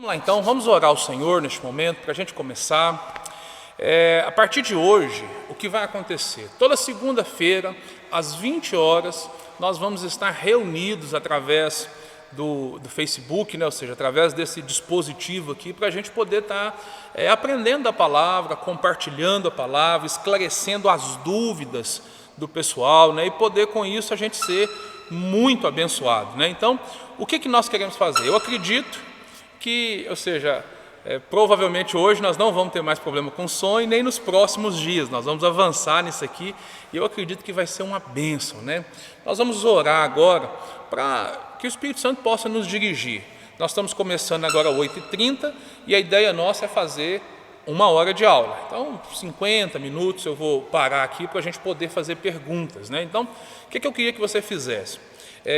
Vamos lá então, vamos orar ao Senhor neste momento para a gente começar. A partir de hoje, o que vai acontecer? Toda segunda-feira, às 20 horas, nós vamos estar reunidos através do Facebook, né? Ou seja, através desse dispositivo aqui, para a gente poder estar aprendendo a palavra, compartilhando a palavra, esclarecendo as dúvidas do pessoal, né? E poder com isso a gente ser muito abençoado, né? Então, o que nós queremos fazer? Eu acredito que, ou seja, provavelmente hoje nós não vamos ter mais problema com sono, nem nos próximos dias, nós vamos avançar nisso aqui, e eu acredito que vai ser uma bênção, né? Nós vamos orar agora para que o Espírito Santo possa nos dirigir. Nós estamos começando agora às 8h30, e a ideia nossa é fazer 1 hora de aula. Então, 50 minutos eu vou parar aqui para a gente poder fazer perguntas, né? Então, o que eu queria que você fizesse?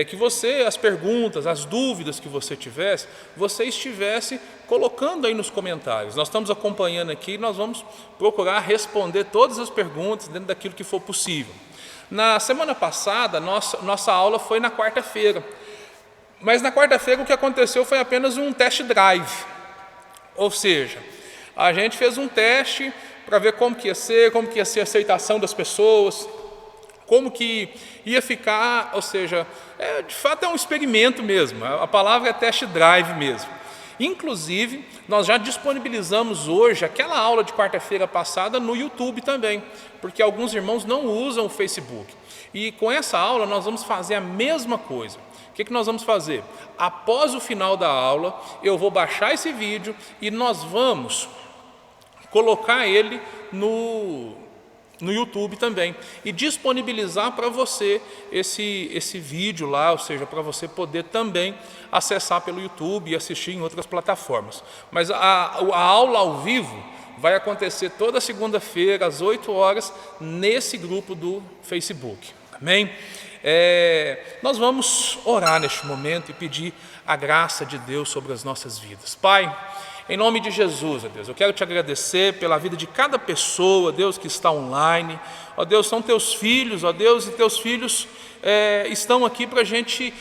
Que você, as perguntas, as dúvidas que você tivesse, você estivesse colocando aí nos comentários. Nós estamos acompanhando aqui, nós vamos procurar responder todas as perguntas dentro daquilo que for possível. Na semana passada, nossa aula foi na quarta-feira, mas na quarta-feira o que aconteceu foi apenas um test drive, ou seja, a gente fez um teste para ver como que ia ser a aceitação das pessoas, como que ia ficar, ou seja, de fato é um experimento mesmo, a palavra é test drive mesmo. Inclusive, nós já disponibilizamos hoje aquela aula de quarta-feira passada no YouTube também, porque alguns irmãos não usam o Facebook. E com essa aula nós vamos fazer a mesma coisa. O que nós vamos fazer? Após o final da aula, eu vou baixar esse vídeo e nós vamos colocar ele no YouTube também e disponibilizar para você esse vídeo lá, ou seja, para você poder também acessar pelo YouTube e assistir em outras plataformas. Mas a aula ao vivo vai acontecer toda segunda-feira às 8 horas nesse grupo do Facebook, amém? Nós vamos orar neste momento e pedir a graça de Deus sobre as nossas vidas. Pai, em nome de Jesus, ó Deus, eu quero te agradecer pela vida de cada pessoa, Deus, que está online. Ó Deus, são teus filhos, ó Deus, e teus filhos estão aqui para a gente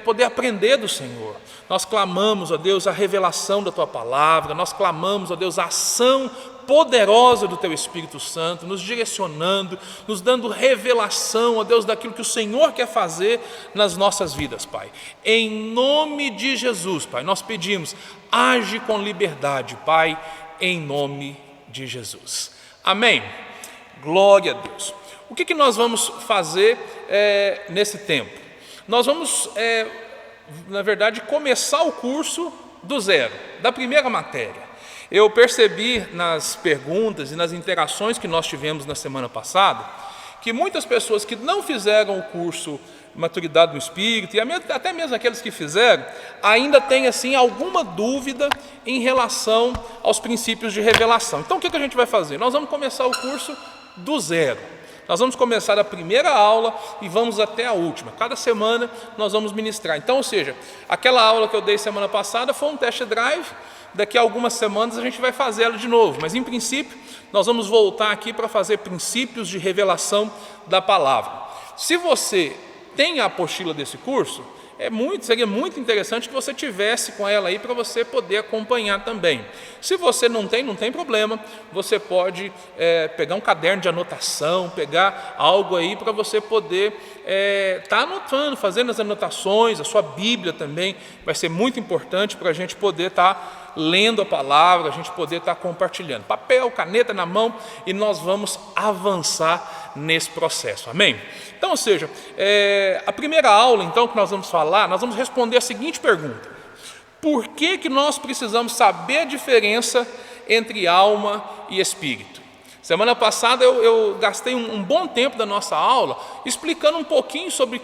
poder aprender do Senhor. Nós clamamos, ó Deus, a revelação da tua palavra, nós clamamos, ó Deus, a ação poderosa do teu Espírito Santo, nos direcionando, nos dando revelação, ó Deus, daquilo que o Senhor quer fazer nas nossas vidas, Pai. Em nome de Jesus, Pai, nós pedimos, age com liberdade, Pai, em nome de Jesus. Amém. Glória a Deus. O que nós vamos fazer nesse tempo? Nós vamos, na verdade, começar o curso do zero, da primeira matéria. Eu percebi nas perguntas e nas interações que nós tivemos na semana passada, que muitas pessoas que não fizeram o curso Maturidade no Espírito, e até mesmo aqueles que fizeram, ainda têm assim alguma dúvida em relação aos princípios de revelação. Então o que a gente vai fazer? Nós vamos começar o curso do zero. Nós vamos começar a primeira aula e vamos até a última. Cada semana nós vamos ministrar. Então, ou seja, aquela aula que eu dei semana passada foi um test drive. Daqui a algumas semanas a gente vai fazer ela de novo. Mas, em princípio, nós vamos voltar aqui para fazer princípios de revelação da palavra. Se você tem a apostila desse curso, seria muito interessante que você tivesse com ela aí para você poder acompanhar também. Se você não tem problema, você pode pegar um caderno de anotação, pegar algo aí para você poder estar anotando, fazendo as anotações, a sua Bíblia também vai ser muito importante para a gente poder estar lendo a palavra, a gente poder estar compartilhando. Papel, caneta na mão e nós vamos avançar nesse processo, amém? Então, ou seja, a primeira aula então que nós vamos falar, nós vamos responder a seguinte pergunta: por que nós precisamos saber a diferença entre alma e espírito? Semana passada eu gastei um bom tempo da nossa aula explicando um pouquinho sobre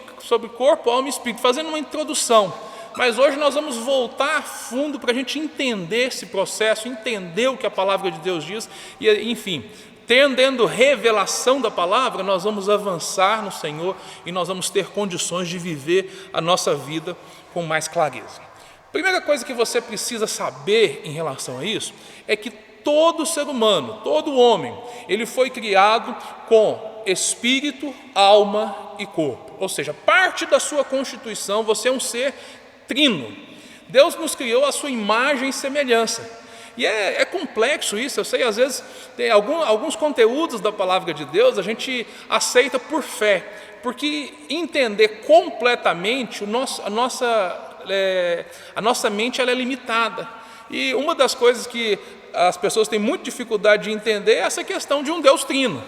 corpo, alma e espírito, fazendo uma introdução. Mas hoje nós vamos voltar a fundo para a gente entender esse processo, entender o que a palavra de Deus diz e, enfim, tendo revelação da palavra, nós vamos avançar no Senhor e nós vamos ter condições de viver a nossa vida com mais clareza. Primeira coisa que você precisa saber em relação a isso é que todo ser humano, todo homem, ele foi criado com espírito, alma e corpo. Ou seja, parte da sua constituição, você é um ser trino. Deus nos criou à sua imagem e semelhança. E é complexo isso, eu sei, às vezes tem alguns conteúdos da palavra de Deus a gente aceita por fé, porque entender completamente a nossa mente ela é limitada. E uma das coisas que as pessoas têm muita dificuldade de entender é essa questão de um Deus trino.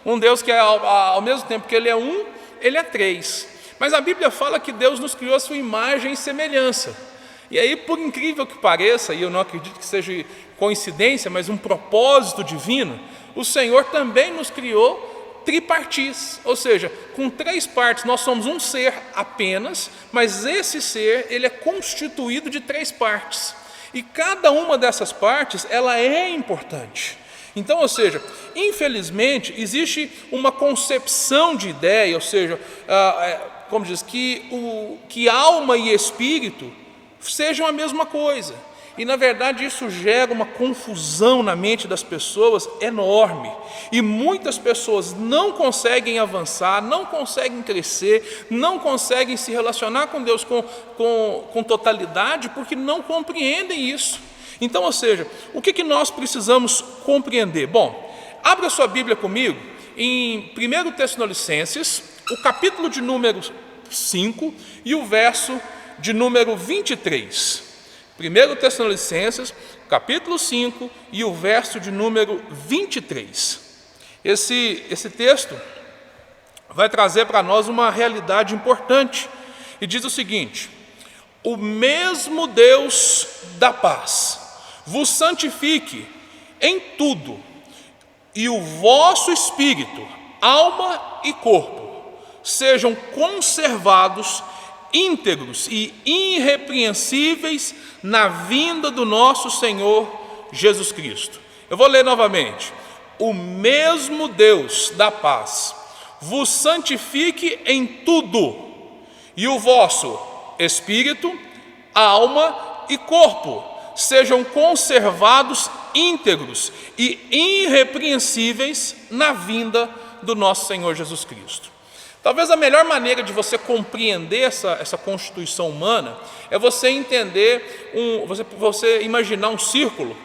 Um Deus que ao mesmo tempo que Ele é um, Ele é três. Mas a Bíblia fala que Deus nos criou a sua imagem e semelhança. E aí, por incrível que pareça, e eu não acredito que seja coincidência, mas um propósito divino, o Senhor também nos criou tripartis, ou seja, com três partes. Nós somos um ser apenas, mas esse ser ele é constituído de três partes. E cada uma dessas partes, ela é importante. Então, ou seja, infelizmente, existe uma concepção de ideia, ou seja, como diz, que alma e espírito sejam a mesma coisa. E, na verdade, isso gera uma confusão na mente das pessoas enorme. E muitas pessoas não conseguem avançar, não conseguem crescer, não conseguem se relacionar com Deus com totalidade, porque não compreendem isso. Então, ou seja, o que nós precisamos compreender? Bom, abra sua Bíblia comigo em 1 Tessalonicenses, o capítulo de número 5 e o verso de número 23. 1 Tessalonicenses, capítulo 5 e o verso de número 23. Esse texto vai trazer para nós uma realidade importante. E diz o seguinte: o mesmo Deus da paz vos santifique em tudo, e o vosso espírito, alma e corpo sejam conservados íntegros e irrepreensíveis na vinda do nosso Senhor Jesus Cristo. Eu vou ler novamente. O mesmo Deus da paz vos santifique em tudo, e o vosso espírito, alma e corpo sejam conservados íntegros e irrepreensíveis na vinda do nosso Senhor Jesus Cristo. Talvez a melhor maneira de você compreender essa constituição humana é você entender, você imaginar um círculo,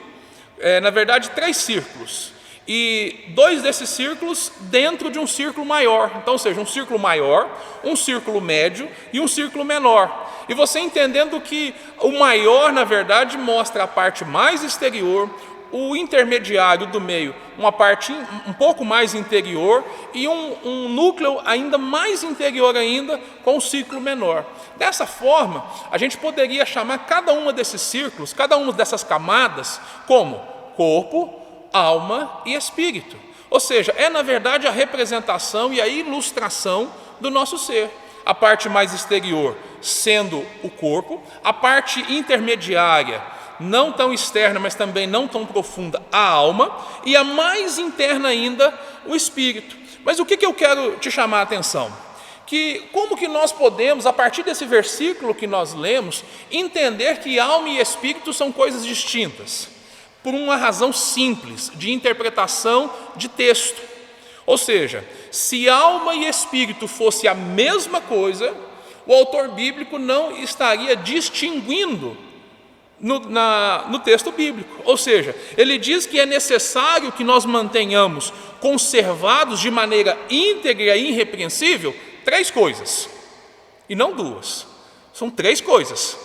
na verdade 3 círculos, e 2 desses círculos dentro de um círculo maior. Então, ou seja, um círculo maior, um círculo médio e um círculo menor. E você entendendo que o maior, na verdade, mostra a parte mais exterior, o intermediário do meio, uma parte um pouco mais interior, e um núcleo ainda mais interior ainda, com um círculo menor. Dessa forma, a gente poderia chamar cada uma desses círculos, cada uma dessas camadas, como corpo, alma e espírito. Ou seja, é na verdade a representação e a ilustração do nosso ser. A parte mais exterior sendo o corpo, a parte intermediária, não tão externa, mas também não tão profunda, a alma, e a mais interna ainda, o espírito. Mas o que eu quero te chamar a atenção? Como que nós podemos, a partir desse versículo que nós lemos, entender que alma e espírito são coisas distintas? Por uma razão simples, de interpretação de texto. Ou seja, se alma e espírito fosse a mesma coisa, o autor bíblico não estaria distinguindo no texto bíblico. Ou seja, ele diz que é necessário que nós mantenhamos conservados de maneira íntegra e irrepreensível 3 coisas, e não 2, são 3 coisas: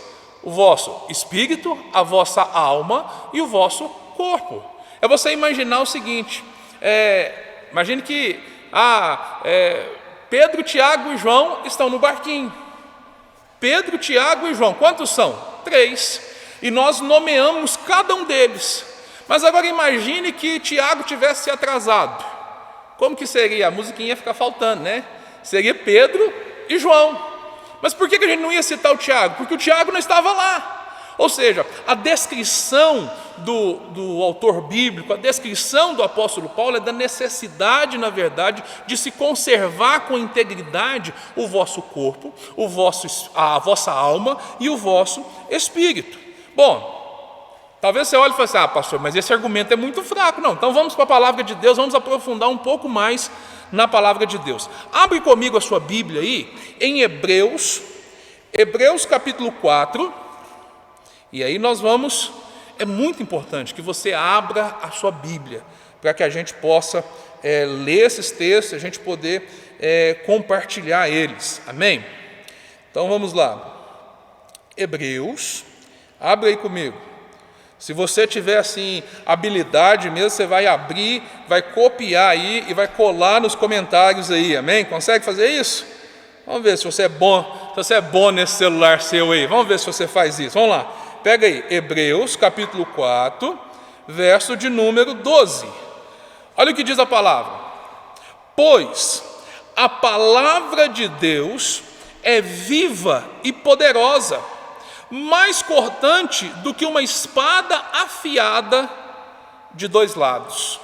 o vosso espírito, a vossa alma e o vosso corpo. É você imaginar o seguinte, imagine que Pedro, Tiago e João estão no barquinho. Pedro, Tiago e João, quantos são? 3. E nós nomeamos cada um deles. Mas agora imagine que Tiago tivesse se atrasado. Como que seria? A musiquinha ia ficar faltando, né? Seria Pedro e João. Mas por que a gente não ia citar o Tiago? Porque o Tiago não estava lá. Ou seja, a descrição do autor bíblico, a descrição do apóstolo Paulo é da necessidade, na verdade, de se conservar com integridade o vosso corpo, a vossa alma e o vosso espírito. Bom, talvez você olhe e fale assim: pastor, mas esse argumento é muito fraco. Não, então vamos para a palavra de Deus, vamos aprofundar um pouco mais na palavra de Deus. Abre comigo a sua Bíblia aí, em Hebreus capítulo 4, E aí é muito importante que você abra a sua Bíblia, para que a gente possa ler esses textos, a gente poder compartilhar eles, amém? Então vamos lá, Hebreus, abre aí comigo. Se você tiver assim habilidade mesmo, você vai abrir, vai copiar aí e vai colar nos comentários aí, amém? Consegue fazer isso? Vamos ver se você é bom nesse celular seu aí, vamos ver se você faz isso, vamos lá. Pega aí, Hebreus capítulo 4, verso de número 12. Olha o que diz a palavra. Pois a palavra de Deus é viva e poderosa, mais cortante do que uma espada afiada de dois lados,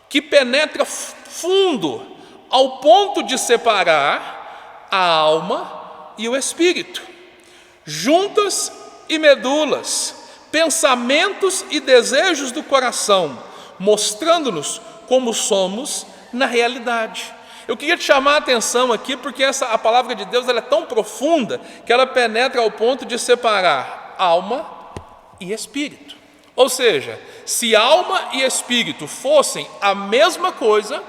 que penetra fundo ao ponto de separar a alma e o espírito, juntas e medulas, pensamentos e desejos do coração, mostrando-nos como somos na realidade. Eu queria te chamar a atenção aqui, porque a palavra de Deus ela é tão profunda, que ela penetra ao ponto de separar alma e espírito. Ou seja, se alma e espírito fossem a mesma coisa,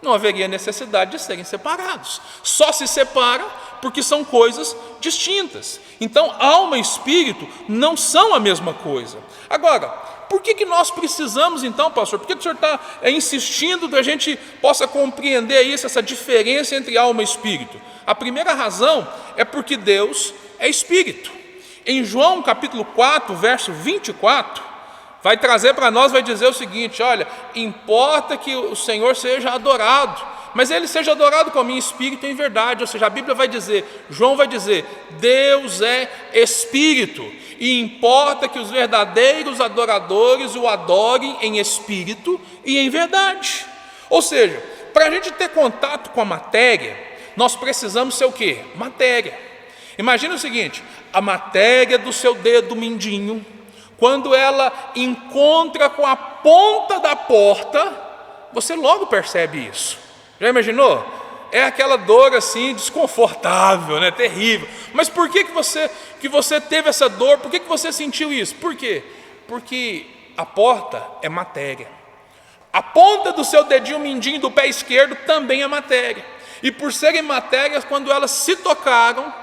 não haveria necessidade de serem separados. Só se separa porque são coisas distintas. Então, alma e espírito não são a mesma coisa. Agora, por que nós precisamos então, pastor? Por que o senhor está insistindo que a gente possa compreender isso, essa diferença entre alma e espírito? A primeira razão é porque Deus é espírito. Em João capítulo 4, verso 24, vai trazer para nós, vai dizer o seguinte: olha, importa que o Senhor seja adorado, mas Ele seja adorado com a minha espírito em verdade. Ou seja, a Bíblia vai dizer, João vai dizer, Deus é espírito, e importa que os verdadeiros adoradores o adorem em espírito e em verdade. Ou seja, para a gente ter contato com a matéria, nós precisamos ser o quê? Matéria. Imagina o seguinte, a matéria do seu dedo mindinho, quando ela encontra com a ponta da porta, você logo percebe isso. Já imaginou? É aquela dor assim, desconfortável, né? Terrível. Mas por que você teve essa dor? Por que você sentiu isso? Por quê? Porque a porta é matéria. A ponta do seu dedinho mindinho do pé esquerdo também é matéria. E por serem matérias, quando elas se tocaram,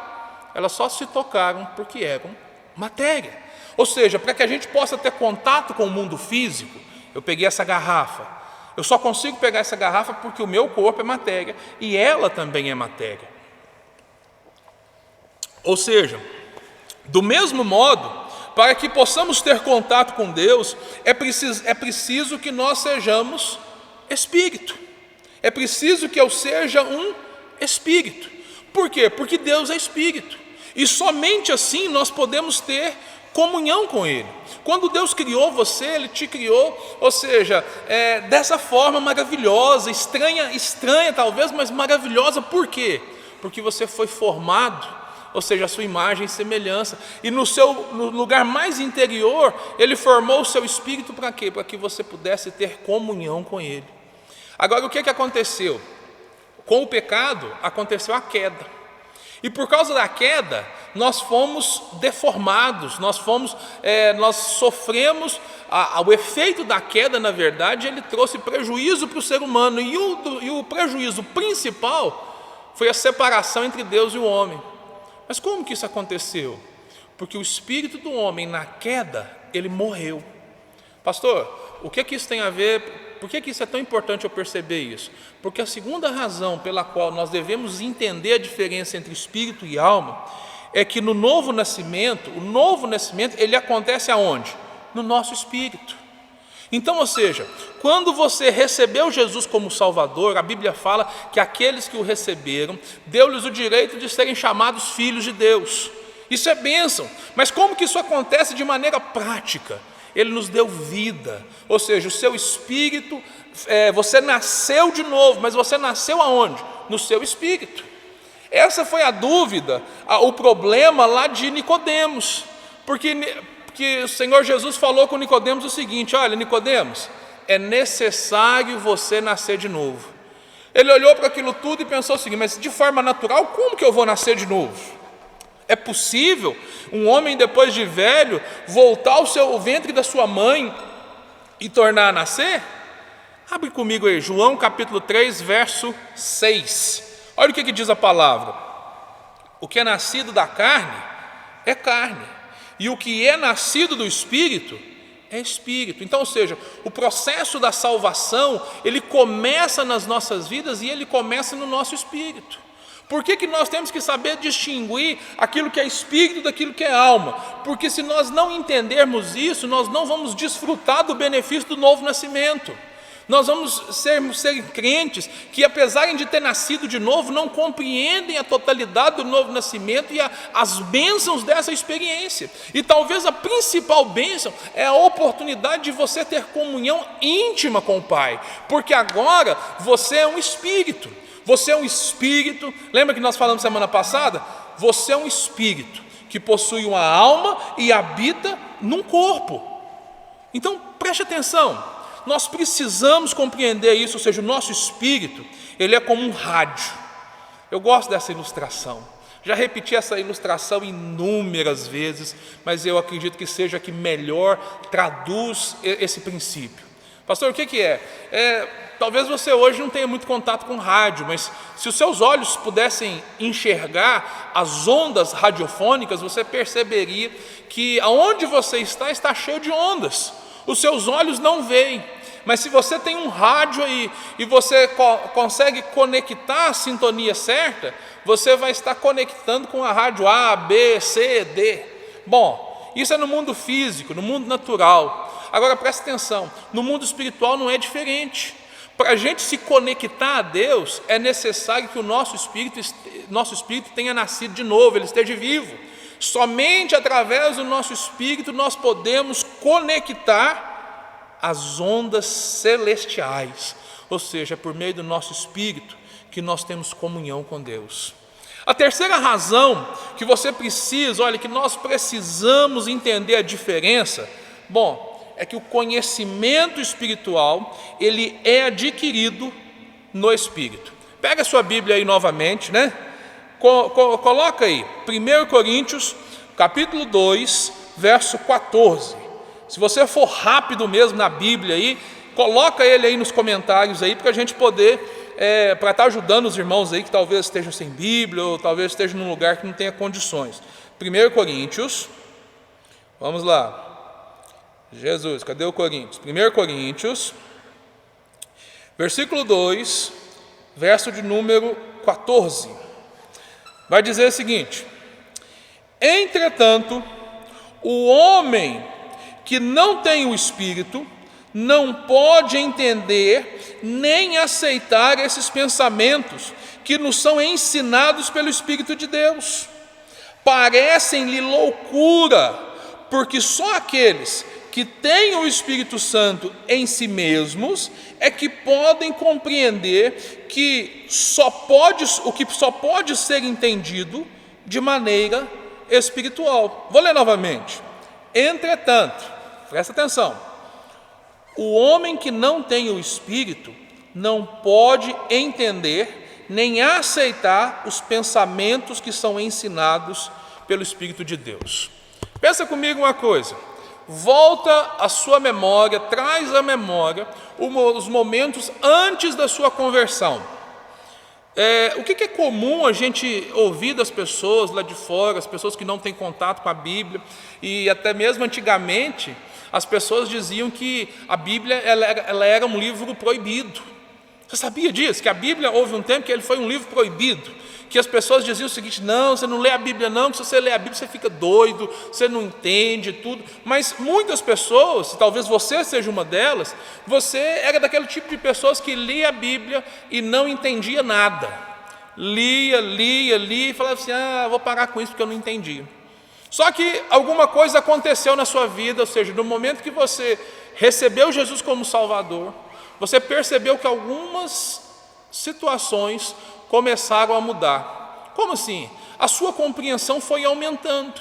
elas só se tocaram porque eram matéria. Ou seja, para que a gente possa ter contato com o mundo físico, eu peguei essa garrafa. Eu só consigo pegar essa garrafa porque o meu corpo é matéria e ela também é matéria. Ou seja, do mesmo modo, para que possamos ter contato com Deus, é preciso que nós sejamos espírito. É preciso que eu seja um espírito. Por quê? Porque Deus é espírito. E somente assim nós podemos ter comunhão com Ele. Quando Deus criou você, Ele te criou, ou seja, dessa forma maravilhosa, estranha talvez, mas maravilhosa. Por quê? Porque você foi formado, ou seja, a sua imagem e semelhança, e no lugar mais interior, Ele formou o seu espírito para quê? Para que você pudesse ter comunhão com Ele. Agora, o que aconteceu? Com o pecado, aconteceu a queda. E por causa da queda, nós fomos deformados, nós sofremos, o efeito da queda, na verdade, ele trouxe prejuízo para o ser humano, e o prejuízo principal foi a separação entre Deus e o homem. Mas como que isso aconteceu? Porque o espírito do homem, na queda, ele morreu. Pastor, o que isso tem a ver? Por que isso é tão importante eu perceber isso? Porque a segunda razão pela qual nós devemos entender a diferença entre espírito e alma é que no novo nascimento, o novo nascimento, ele acontece aonde? No nosso espírito. Então, ou seja, quando você recebeu Jesus como Salvador, a Bíblia fala que aqueles que o receberam, deu-lhes o direito de serem chamados filhos de Deus. Isso é bênção, mas como que isso acontece de maneira prática? Ele nos deu vida, ou seja, o seu espírito, você nasceu de novo, mas você nasceu aonde? No seu espírito. Essa foi a dúvida, o problema lá de Nicodemos, porque o Senhor Jesus falou com Nicodemos o seguinte: olha, Nicodemos, é necessário você nascer de novo. Ele olhou para aquilo tudo e pensou o seguinte: mas de forma natural, como que eu vou nascer de novo? É possível um homem, depois de velho, voltar ao ventre da sua mãe e tornar a nascer? Abre comigo aí, João capítulo 3, verso 6. Olha o que diz a palavra. O que é nascido da carne é carne, e o que é nascido do Espírito é Espírito. Então, ou seja, o processo da salvação, ele começa nas nossas vidas e ele começa no nosso espírito. Por que nós temos que saber distinguir aquilo que é espírito daquilo que é alma? Porque se nós não entendermos isso, nós não vamos desfrutar do benefício do novo nascimento. Nós vamos ser crentes que, apesar de ter nascido de novo, não compreendem a totalidade do novo nascimento e as bênçãos dessa experiência. E talvez a principal bênção é a oportunidade de você ter comunhão íntima com o Pai, porque agora você é um espírito. Você é um espírito, lembra que nós falamos semana passada? Você é um espírito que possui uma alma e habita num corpo. Então preste atenção, nós precisamos compreender isso, ou seja, o nosso espírito, ele é como um rádio. Eu gosto dessa ilustração, já repeti essa ilustração inúmeras vezes, mas eu acredito que seja a que melhor traduz esse princípio. Pastor, o que é? Talvez você hoje não tenha muito contato com rádio, mas se os seus olhos pudessem enxergar as ondas radiofônicas, você perceberia que aonde você está cheio de ondas. Os seus olhos não veem, mas se você tem um rádio aí e você consegue conectar a sintonia certa, você vai estar conectando com a rádio A, B, C, D. Bom, isso é no mundo físico, no mundo natural. Agora presta atenção, no mundo espiritual não é diferente. Para a gente se conectar a Deus, é necessário que o nosso espírito tenha nascido de novo, ele esteja vivo. Somente através do nosso espírito nós podemos conectar as ondas celestiais, ou seja, por meio do nosso espírito que nós temos comunhão com Deus. A terceira razão que você precisa, olha, que nós precisamos entender a diferença, é que o conhecimento espiritual, ele é adquirido no Espírito. Pega a sua Bíblia aí novamente, né? Coloca aí, 1 Coríntios, capítulo 2, verso 14. Se você for rápido mesmo na Bíblia aí, coloca ele aí nos comentários aí, para a gente poder, para estar ajudando os irmãos aí que talvez estejam sem Bíblia, ou talvez estejam num lugar que não tenha condições. 1 Coríntios, vamos lá. Jesus, cadê o Coríntios? 1 Coríntios, versículo 2, verso de número 14. Vai dizer o seguinte: entretanto, o homem que não tem o Espírito não pode entender nem aceitar esses pensamentos que nos são ensinados pelo Espírito de Deus. Parecem-lhe loucura, porque só aqueles que têm o Espírito Santo em si mesmos é que podem compreender que o que só pode ser entendido de maneira espiritual. Vou ler novamente. Entretanto, presta atenção, o homem que não tem o Espírito não pode entender nem aceitar os pensamentos que são ensinados pelo Espírito de Deus. Pensa comigo uma coisa. Volta a sua memória, traz à memória os momentos antes da sua conversão. O que é comum a gente ouvir das pessoas lá de fora, as pessoas que não têm contato com a Bíblia, e até mesmo antigamente as pessoas diziam que a Bíblia ela era um livro proibido. Você sabia disso? Que a Bíblia, houve um tempo que ele foi um livro proibido, que as pessoas diziam o seguinte: não, você não lê a Bíblia não, porque se você lê a Bíblia você fica doido, você não entende tudo. Mas muitas pessoas, talvez você seja uma delas, você era daquele tipo de pessoas que lia a Bíblia e não entendia nada. Lia e falava assim: vou parar com isso porque eu não entendi. Só que alguma coisa aconteceu na sua vida, ou seja, no momento que você recebeu Jesus como Salvador, você percebeu que algumas situações começaram a mudar. Como assim? A sua compreensão foi aumentando.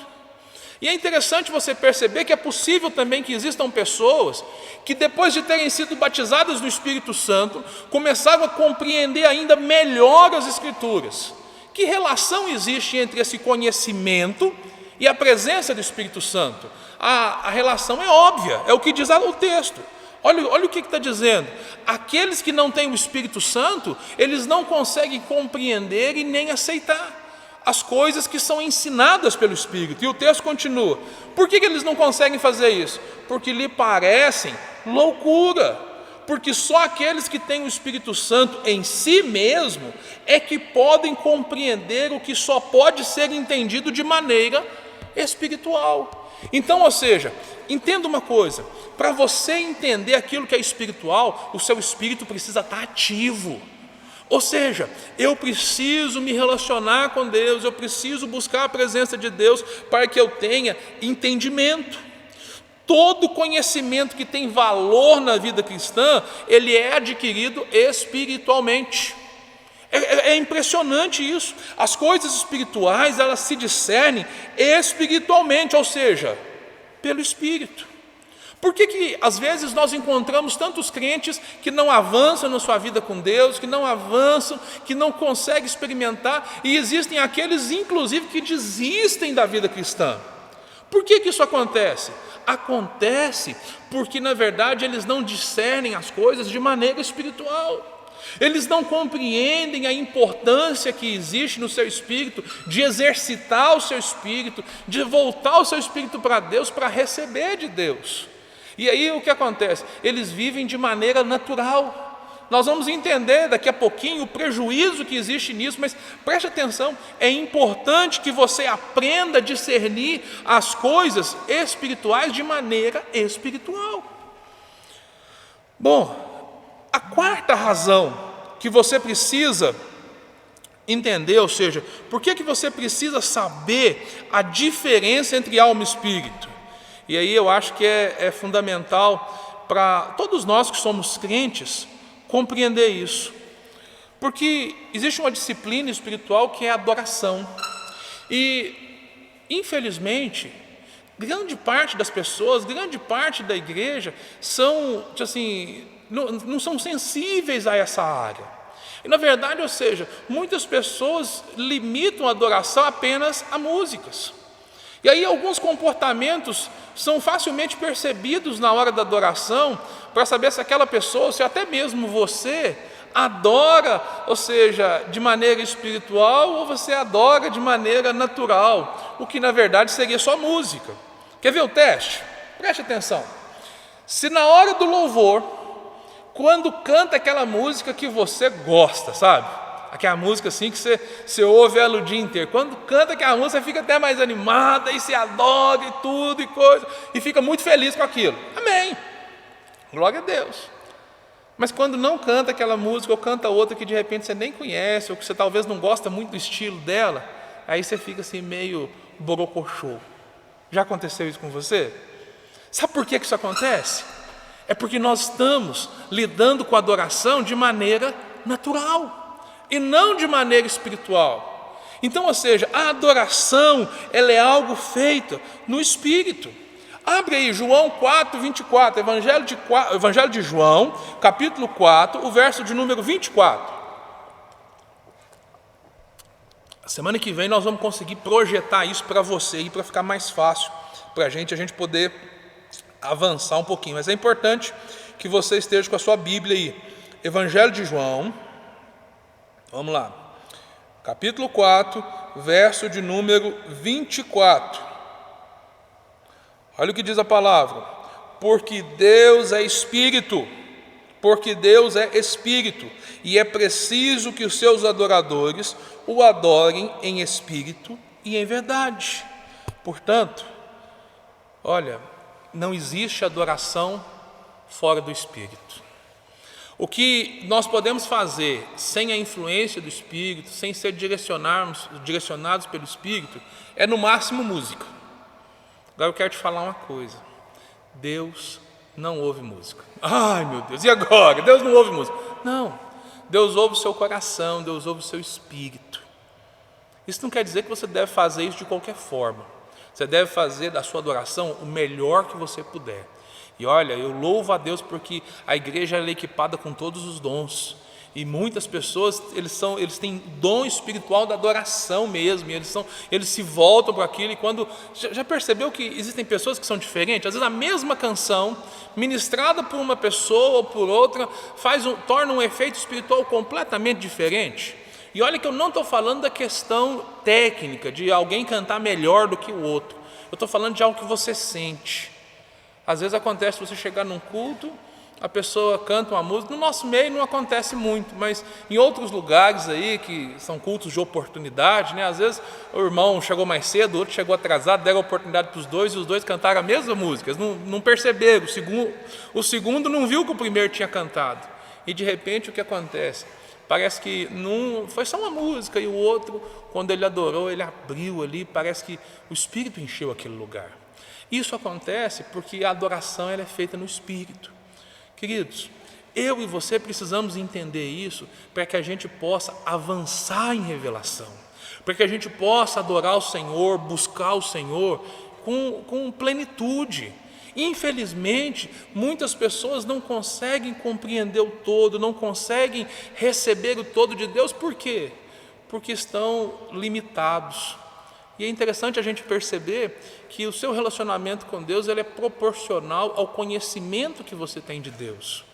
E é interessante você perceber que é possível também que existam pessoas que, depois de terem sido batizadas no Espírito Santo, começaram a compreender ainda melhor as Escrituras, Que relação existe entre esse conhecimento e a presença do Espírito Santo? A relação é óbvia, é o que diz o texto. Olha o que está dizendo. Aqueles que não têm o Espírito Santo, eles não conseguem compreender e nem aceitar as coisas que são ensinadas pelo Espírito. E o texto continua. Por que eles não conseguem fazer isso? Porque lhe parecem loucura. Porque só aqueles que têm o Espírito Santo em si mesmo é que podem compreender o que só pode ser entendido de maneira espiritual. Então, ou seja, entenda uma coisa, para você entender aquilo que é espiritual, o seu espírito precisa estar ativo. Ou seja, eu preciso me relacionar com Deus, eu preciso buscar a presença de Deus para que eu tenha entendimento. Todo conhecimento que tem valor na vida cristã, ele é adquirido espiritualmente. É impressionante isso. As coisas espirituais, elas se discernem espiritualmente, ou seja, pelo Espírito. Por que às vezes nós encontramos tantos crentes que não avançam na sua vida com Deus, que não avançam, que não conseguem experimentar, e existem aqueles inclusive que desistem da vida cristã? Por que isso acontece? Acontece porque na verdade eles não discernem as coisas de maneira espiritual. Eles não compreendem a importância que existe no seu espírito de exercitar o seu espírito, de voltar o seu espírito para Deus, para receber de Deus. E aí o que acontece? Eles vivem de maneira natural. Nós vamos entender daqui a pouquinho o prejuízo que existe nisso, mas preste atenção, é importante que você aprenda a discernir as coisas espirituais de maneira espiritual. Bom, a quarta razão que você precisa entender, ou seja, por que você precisa saber a diferença entre alma e espírito? E aí eu acho que é fundamental para todos nós que somos crentes compreender isso. Porque existe uma disciplina espiritual que é a adoração. E, infelizmente, grande parte das pessoas, grande parte da igreja são, assim, não são sensíveis a essa área. E na verdade, ou seja, muitas pessoas limitam a adoração apenas a músicas. E aí alguns comportamentos são facilmente percebidos na hora da adoração, para saber se aquela pessoa, se até mesmo você, adora, ou seja, de maneira espiritual, ou você adora de maneira natural, o que na verdade seria só música. Quer ver o teste? Preste atenção. Se na hora do louvor, quando canta aquela música que você gosta, sabe? Aquela música assim que você ouve ela o dia inteiro. Quando canta aquela música, você fica até mais animada, e se adora e tudo e coisa, e fica muito feliz com aquilo. Amém. Glória a Deus. Mas quando não canta aquela música, ou canta outra que de repente você nem conhece, ou que você talvez não gosta muito do estilo dela, aí você fica assim meio borocochô. Já aconteceu isso com você? Sabe por que isso acontece? É porque nós estamos lidando com a adoração de maneira natural e não de maneira espiritual. Então, ou seja, a adoração, ela é algo feito no Espírito. Abre aí João 4, 24, Evangelho de João, capítulo 4, o verso de número 24. A semana que vem nós vamos conseguir projetar isso para você e para ficar mais fácil para a gente poder avançar um pouquinho. Mas é importante que você esteja com a sua Bíblia aí. Evangelho de João, vamos lá, capítulo 4, verso de número 24. Olha o que diz a palavra: porque Deus é Espírito, e é preciso que os seus adoradores o adorem em espírito e em verdade. Portanto, olha, não existe adoração fora do Espírito. O que nós podemos fazer sem a influência do Espírito, sem ser direcionados pelo Espírito, é no máximo música. Agora eu quero te falar uma coisa: Deus não ouve música. Ai meu Deus, e agora? Deus não ouve música. Não, Deus ouve o seu coração, Deus ouve o seu espírito. Isso não quer dizer que você deve fazer isso de qualquer forma. Você deve fazer da sua adoração o melhor que você puder. E olha, eu louvo a Deus porque a igreja é equipada com todos os dons. E muitas pessoas, eles têm dom espiritual da adoração mesmo, e eles se voltam para aquilo. E quando já percebeu que existem pessoas que são diferentes? Às vezes a mesma canção, ministrada por uma pessoa ou por outra, torna um efeito espiritual completamente diferente. E olha que eu não estou falando da questão técnica, de alguém cantar melhor do que o outro. Eu estou falando de algo que você sente. Às vezes acontece você chegar num culto, a pessoa canta uma música, no nosso meio não acontece muito, mas em outros lugares aí, que são cultos de oportunidade, né? Às vezes o irmão chegou mais cedo, o outro chegou atrasado, deram oportunidade para os dois, e os dois cantaram a mesma música, eles não perceberam, o segundo não viu que o primeiro tinha cantado, e de repente o que acontece? Parece que foi só uma música, e o outro, quando ele adorou, ele abriu ali, parece que o Espírito encheu aquele lugar. Isso acontece porque a adoração ela é feita no Espírito. Queridos, eu e você precisamos entender isso para que a gente possa avançar em revelação, para que a gente possa adorar o Senhor, buscar o Senhor com plenitude. Infelizmente, muitas pessoas não conseguem compreender o todo, não conseguem receber o todo de Deus. Por quê? Porque estão limitados. E é interessante a gente perceber que o seu relacionamento com Deus ele é proporcional ao conhecimento que você tem de Deus.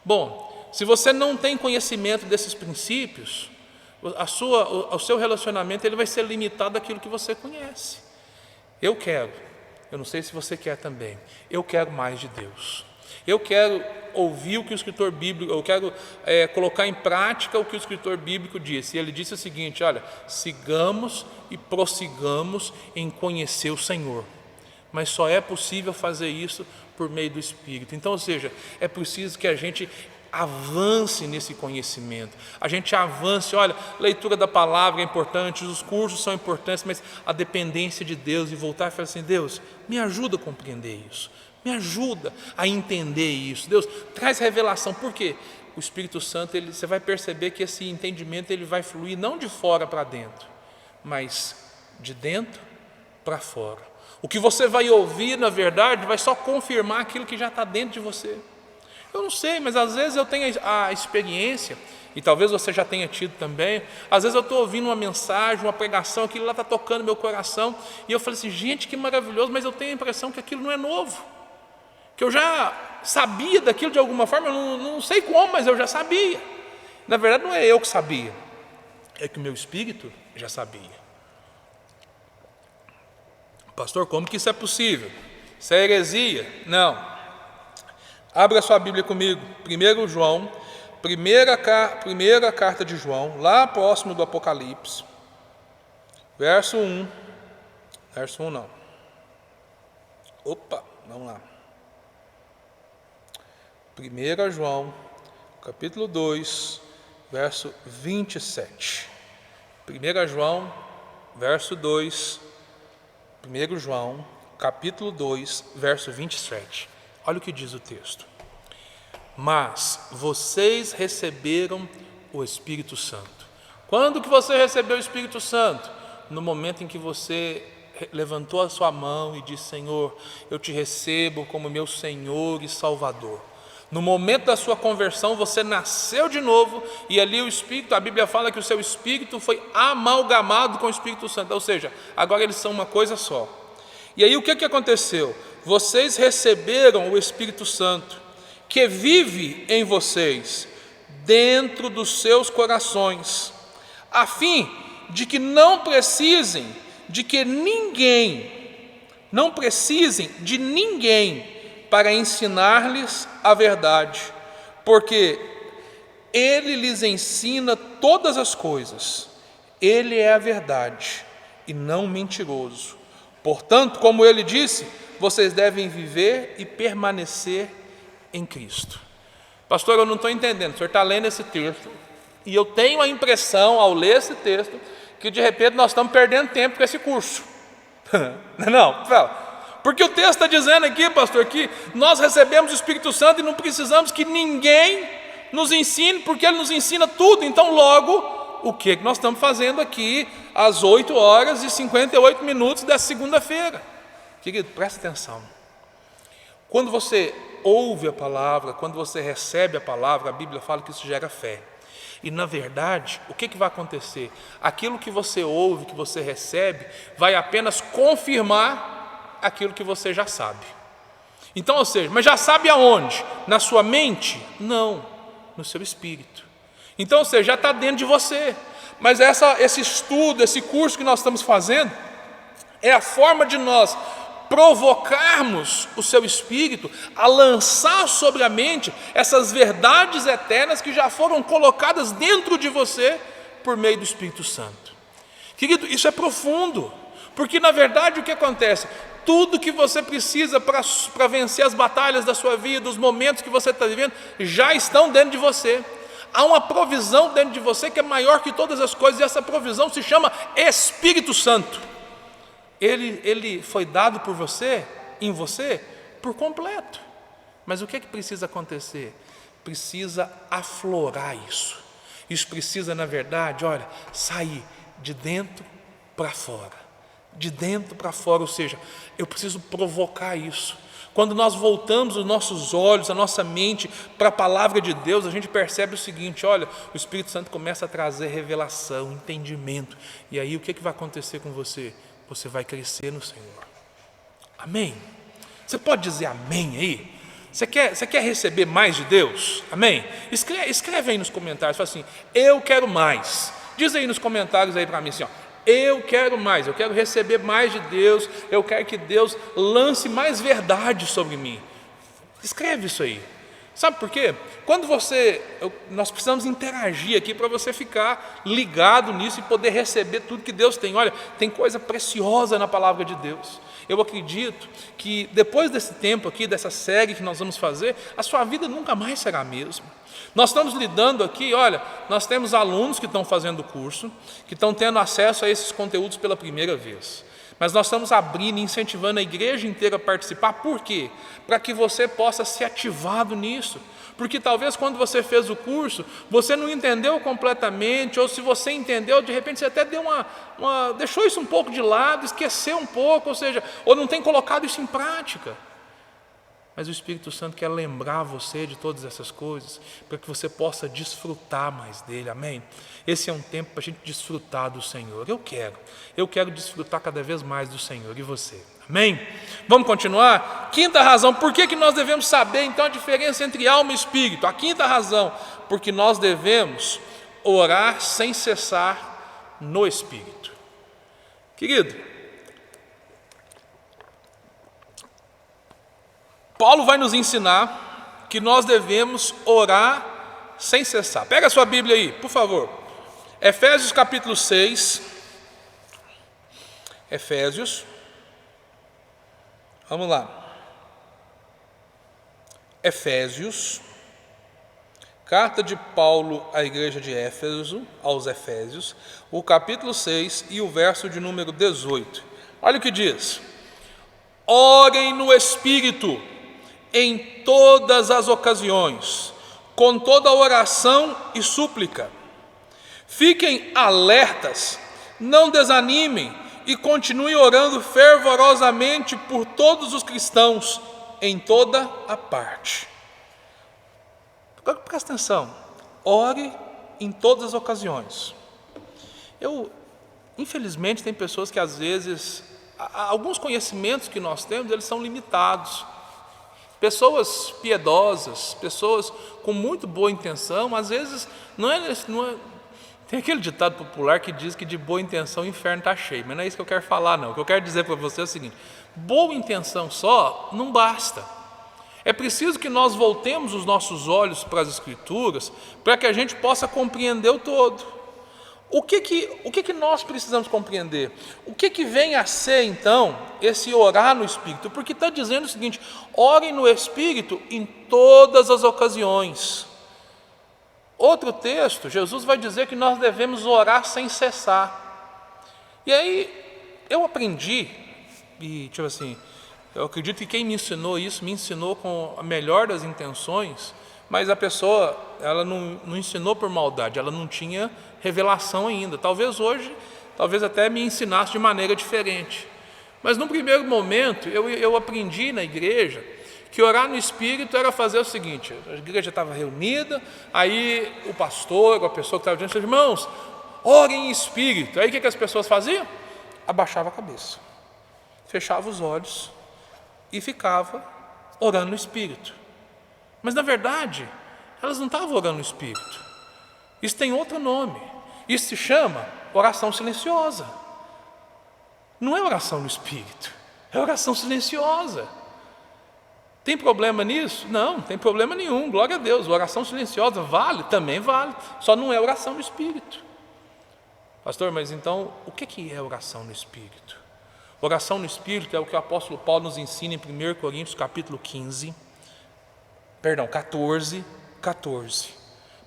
Bom, se você não tem conhecimento desses princípios, o seu relacionamento ele vai ser limitado àquilo que você conhece. Eu não sei se você quer também, eu quero mais de Deus. Eu quero ouvir o que o escritor bíblico, eu quero colocar em prática o que o escritor bíblico disse. E ele disse o seguinte: olha, sigamos e prossigamos em conhecer o Senhor. Mas só é possível fazer isso por meio do Espírito. Então, ou seja, é preciso que a gente avance nesse conhecimento, a gente avance. Olha, leitura da palavra é importante, os cursos são importantes, mas a dependência de Deus e voltar e falar assim: Deus, me ajuda a compreender isso, me ajuda a entender isso. Deus, traz revelação. Por quê? O Espírito Santo, você vai perceber que esse entendimento ele vai fluir não de fora para dentro, mas de dentro para fora. O que você vai ouvir, na verdade, vai só confirmar aquilo que já está dentro de você. Eu não sei, mas às vezes eu tenho a experiência, e talvez você já tenha tido também. Às vezes eu estou ouvindo uma mensagem, uma pregação, aquilo lá está tocando meu coração, e eu falei assim: gente, que maravilhoso, mas eu tenho a impressão que aquilo não é novo, que eu já sabia daquilo de alguma forma, eu não sei como, mas eu já sabia. Na verdade não é eu que sabia, é que o meu espírito já sabia. Pastor, como que isso é possível? Isso é heresia? Não. Abra sua Bíblia comigo, 1 João, primeira carta de João, lá próximo do Apocalipse, verso 1 não. Vamos lá. 1 João, capítulo 2, verso 27. 1 João, verso 2, 1 João, capítulo 2, verso 27. Olha o que diz o texto: mas vocês receberam o Espírito Santo. Quando que você recebeu o Espírito Santo? No momento em que você levantou a sua mão e disse: Senhor, eu te recebo como meu Senhor e Salvador. No momento da sua conversão, você nasceu de novo, e ali o Espírito, a Bíblia fala que o seu Espírito foi amalgamado com o Espírito Santo, ou seja, agora eles são uma coisa só. E aí o que aconteceu? Vocês receberam o Espírito Santo, que vive em vocês, dentro dos seus corações, a fim de que não precisem de ninguém para ensinar-lhes a verdade, porque Ele lhes ensina todas as coisas. Ele é a verdade e não mentiroso. Portanto, como Ele disse, vocês devem viver e permanecer em Cristo. Pastor, eu não estou entendendo. O senhor está lendo esse texto e eu tenho a impressão, ao ler esse texto, que de repente nós estamos perdendo tempo com esse curso. Não, porque o texto está dizendo aqui, pastor, que nós recebemos o Espírito Santo e não precisamos que ninguém nos ensine, porque Ele nos ensina tudo. Então logo, o que nós estamos fazendo aqui às 8h58 dessa segunda-feira? Querido, presta atenção. Quando você ouve a palavra, quando você recebe a palavra, a Bíblia fala que isso gera fé. E na verdade, o que vai acontecer? Aquilo que você ouve, que você recebe, vai apenas confirmar aquilo que você já sabe. Então, ou seja, mas já sabe aonde? Na sua mente? Não, no seu espírito. Então, ou seja, já está dentro de você. Mas esse estudo, esse curso que nós estamos fazendo, é a forma de nós provocarmos o seu espírito a lançar sobre a mente essas verdades eternas que já foram colocadas dentro de você por meio do Espírito Santo. Querido, isso é profundo, porque na verdade o que acontece? Tudo que você precisa para vencer as batalhas da sua vida, os momentos que você está vivendo, já estão dentro de você. Há uma provisão dentro de você que é maior que todas as coisas, e essa provisão se chama Espírito Santo. Ele foi dado por você, em você, por completo. Mas o que precisa acontecer? Precisa aflorar isso. Isso precisa, na verdade, sair de dentro para fora. De dentro para fora, ou seja, eu preciso provocar isso. Quando nós voltamos os nossos olhos, a nossa mente para a palavra de Deus, a gente percebe o seguinte: o Espírito Santo começa a trazer revelação, entendimento. E aí o que vai acontecer com você? Você vai crescer no Senhor. Amém? Você pode dizer amém aí? Você quer receber mais de Deus? Amém? Escreve aí nos comentários, fala assim: eu quero mais. Diz aí nos comentários aí para mim assim, eu quero mais, eu quero receber mais de Deus, eu quero que Deus lance mais verdade sobre mim. Escreve isso aí. Sabe por quê? Quando nós precisamos interagir aqui para você ficar ligado nisso e poder receber tudo que Deus tem. Tem coisa preciosa na palavra de Deus. Eu acredito que depois desse tempo aqui, dessa série que nós vamos fazer, a sua vida nunca mais será a mesma. Nós estamos lidando aqui, nós temos alunos que estão fazendo o curso, que estão tendo acesso a esses conteúdos pela primeira vez. Mas nós estamos abrindo e incentivando a igreja inteira a participar. Por quê? Para que você possa ser ativado nisso. Porque talvez quando você fez o curso, você não entendeu completamente, ou se você entendeu, de repente você até deixou isso um pouco de lado, esqueceu um pouco, ou seja, ou não tem colocado isso em prática. Mas o Espírito Santo quer lembrar você de todas essas coisas, para que você possa desfrutar mais dele, amém? Esse é um tempo para a gente desfrutar do Senhor. Eu quero desfrutar cada vez mais do Senhor, e você, amém? Vamos continuar? Quinta razão, por que nós devemos saber então a diferença entre alma e espírito? A quinta razão, porque nós devemos orar sem cessar no Espírito. Querido, Paulo vai nos ensinar que nós devemos orar sem cessar. Pega a sua Bíblia aí, por favor. Efésios capítulo 6. Efésios. Vamos lá. Efésios. Carta de Paulo à igreja de Éfeso, aos Efésios, o capítulo 6 e o verso de número 18. Olha o que diz: orem no Espírito em todas as ocasiões, com toda oração e súplica. Fiquem alertas, não desanimem e continuem orando fervorosamente por todos os cristãos em toda a parte. Agora presta atenção, ore em todas as ocasiões. Infelizmente tem pessoas que às vezes, alguns conhecimentos que nós temos, eles são limitados. Pessoas piedosas, pessoas com muito boa intenção, às vezes não é. Tem aquele ditado popular que diz que de boa intenção o inferno está cheio, mas não é isso que eu quero falar não. O que eu quero dizer para você é o seguinte: boa intenção só não basta. É preciso que nós voltemos os nossos olhos para as Escrituras, para que a gente possa compreender o todo. O que nós precisamos compreender? O que vem a ser, então, esse orar no Espírito? Porque está dizendo o seguinte: orem no Espírito em todas as ocasiões. Outro texto, Jesus vai dizer que nós devemos orar sem cessar. E aí, eu aprendi, e eu acredito que quem me ensinou isso, me ensinou com a melhor das intenções, mas a pessoa, ela não ensinou por maldade, ela não tinha revelação ainda. Talvez hoje, até me ensinasse de maneira diferente. Mas no primeiro momento, eu aprendi na igreja que orar no Espírito era fazer o seguinte: a igreja estava reunida, aí o pastor, a pessoa que estava diante, irmãos, orem em Espírito. Aí o que as pessoas faziam? Abaixava a cabeça, fechava os olhos e ficava orando no Espírito. Mas na verdade, elas não estavam orando no Espírito. Isso tem outro nome. Isso se chama oração silenciosa. Não é oração no Espírito, é oração silenciosa. Tem problema nisso? Não, não tem problema nenhum, glória a Deus. Oração silenciosa vale? Também vale, só não é oração no Espírito. Pastor, mas então, o que é oração no Espírito? Oração no Espírito é o que o apóstolo Paulo nos ensina em 1 Coríntios capítulo 14.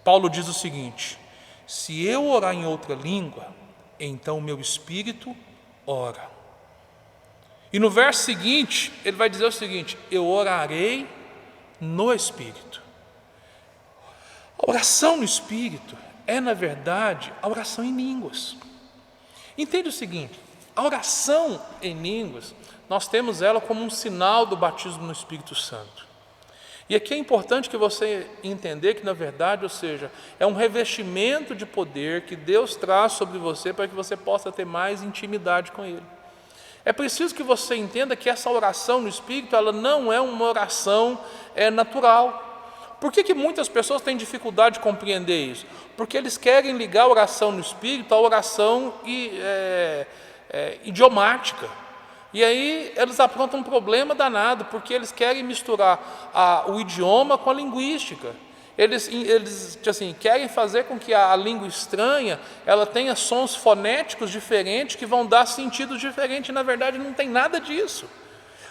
Paulo diz o seguinte: se eu orar em outra língua, então o meu espírito ora. E no verso seguinte, ele vai dizer o seguinte: eu orarei no Espírito. A oração no Espírito é, na verdade, a oração em línguas. Entende o seguinte: a oração em línguas, nós temos ela como um sinal do batismo no Espírito Santo. E aqui é importante que você entender que, na verdade, ou seja, é um revestimento de poder que Deus traz sobre você para que você possa ter mais intimidade com Ele. É preciso que você entenda que essa oração no Espírito, ela não é uma oração natural. Por que muitas pessoas têm dificuldade de compreender isso? Porque eles querem ligar a oração no Espírito à oração idiomática. E aí eles aprontam um problema danado, porque eles querem misturar o idioma com a linguística. Eles assim, querem fazer com que a língua estranha ela tenha sons fonéticos diferentes que vão dar sentidos diferentes. E, na verdade, não tem nada disso.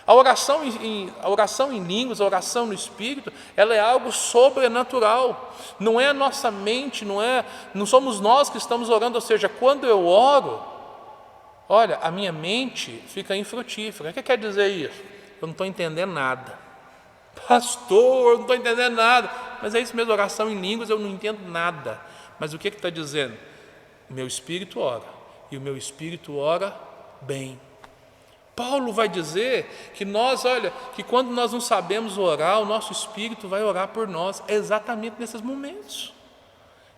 A oração em línguas, a oração no Espírito, ela é algo sobrenatural. Não é a nossa mente, não somos nós que estamos orando. Ou seja, quando eu oro, olha, a minha mente fica infrutífera. O que quer dizer isso? Eu não estou entendendo nada. Pastor, eu não estou entendendo nada. Mas é isso mesmo, oração em línguas, eu não entendo nada. Mas o que está dizendo? O meu espírito ora, e o meu espírito ora bem. Paulo vai dizer que que quando nós não sabemos orar, o nosso espírito vai orar por nós. É exatamente nesses momentos.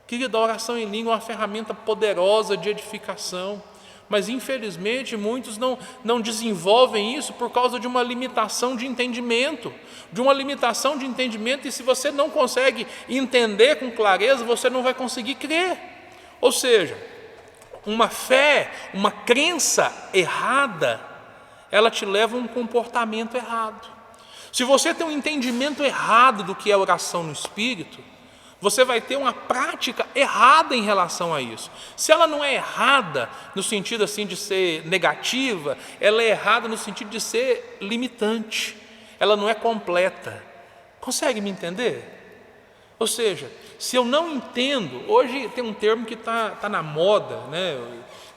Querido, a oração em língua é uma ferramenta poderosa de edificação. Mas infelizmente muitos não desenvolvem isso por causa de uma limitação de entendimento. E se você não consegue entender com clareza, você não vai conseguir crer. Ou seja, uma fé, uma crença errada, ela te leva a um comportamento errado. Se você tem um entendimento errado do que é oração no Espírito, você vai ter uma prática errada em relação a isso. Se ela não é errada no sentido assim de ser negativa, ela é errada no sentido de ser limitante. Ela não é completa. Consegue me entender? Ou seja, se eu não entendo, hoje tem um termo que está na moda, né?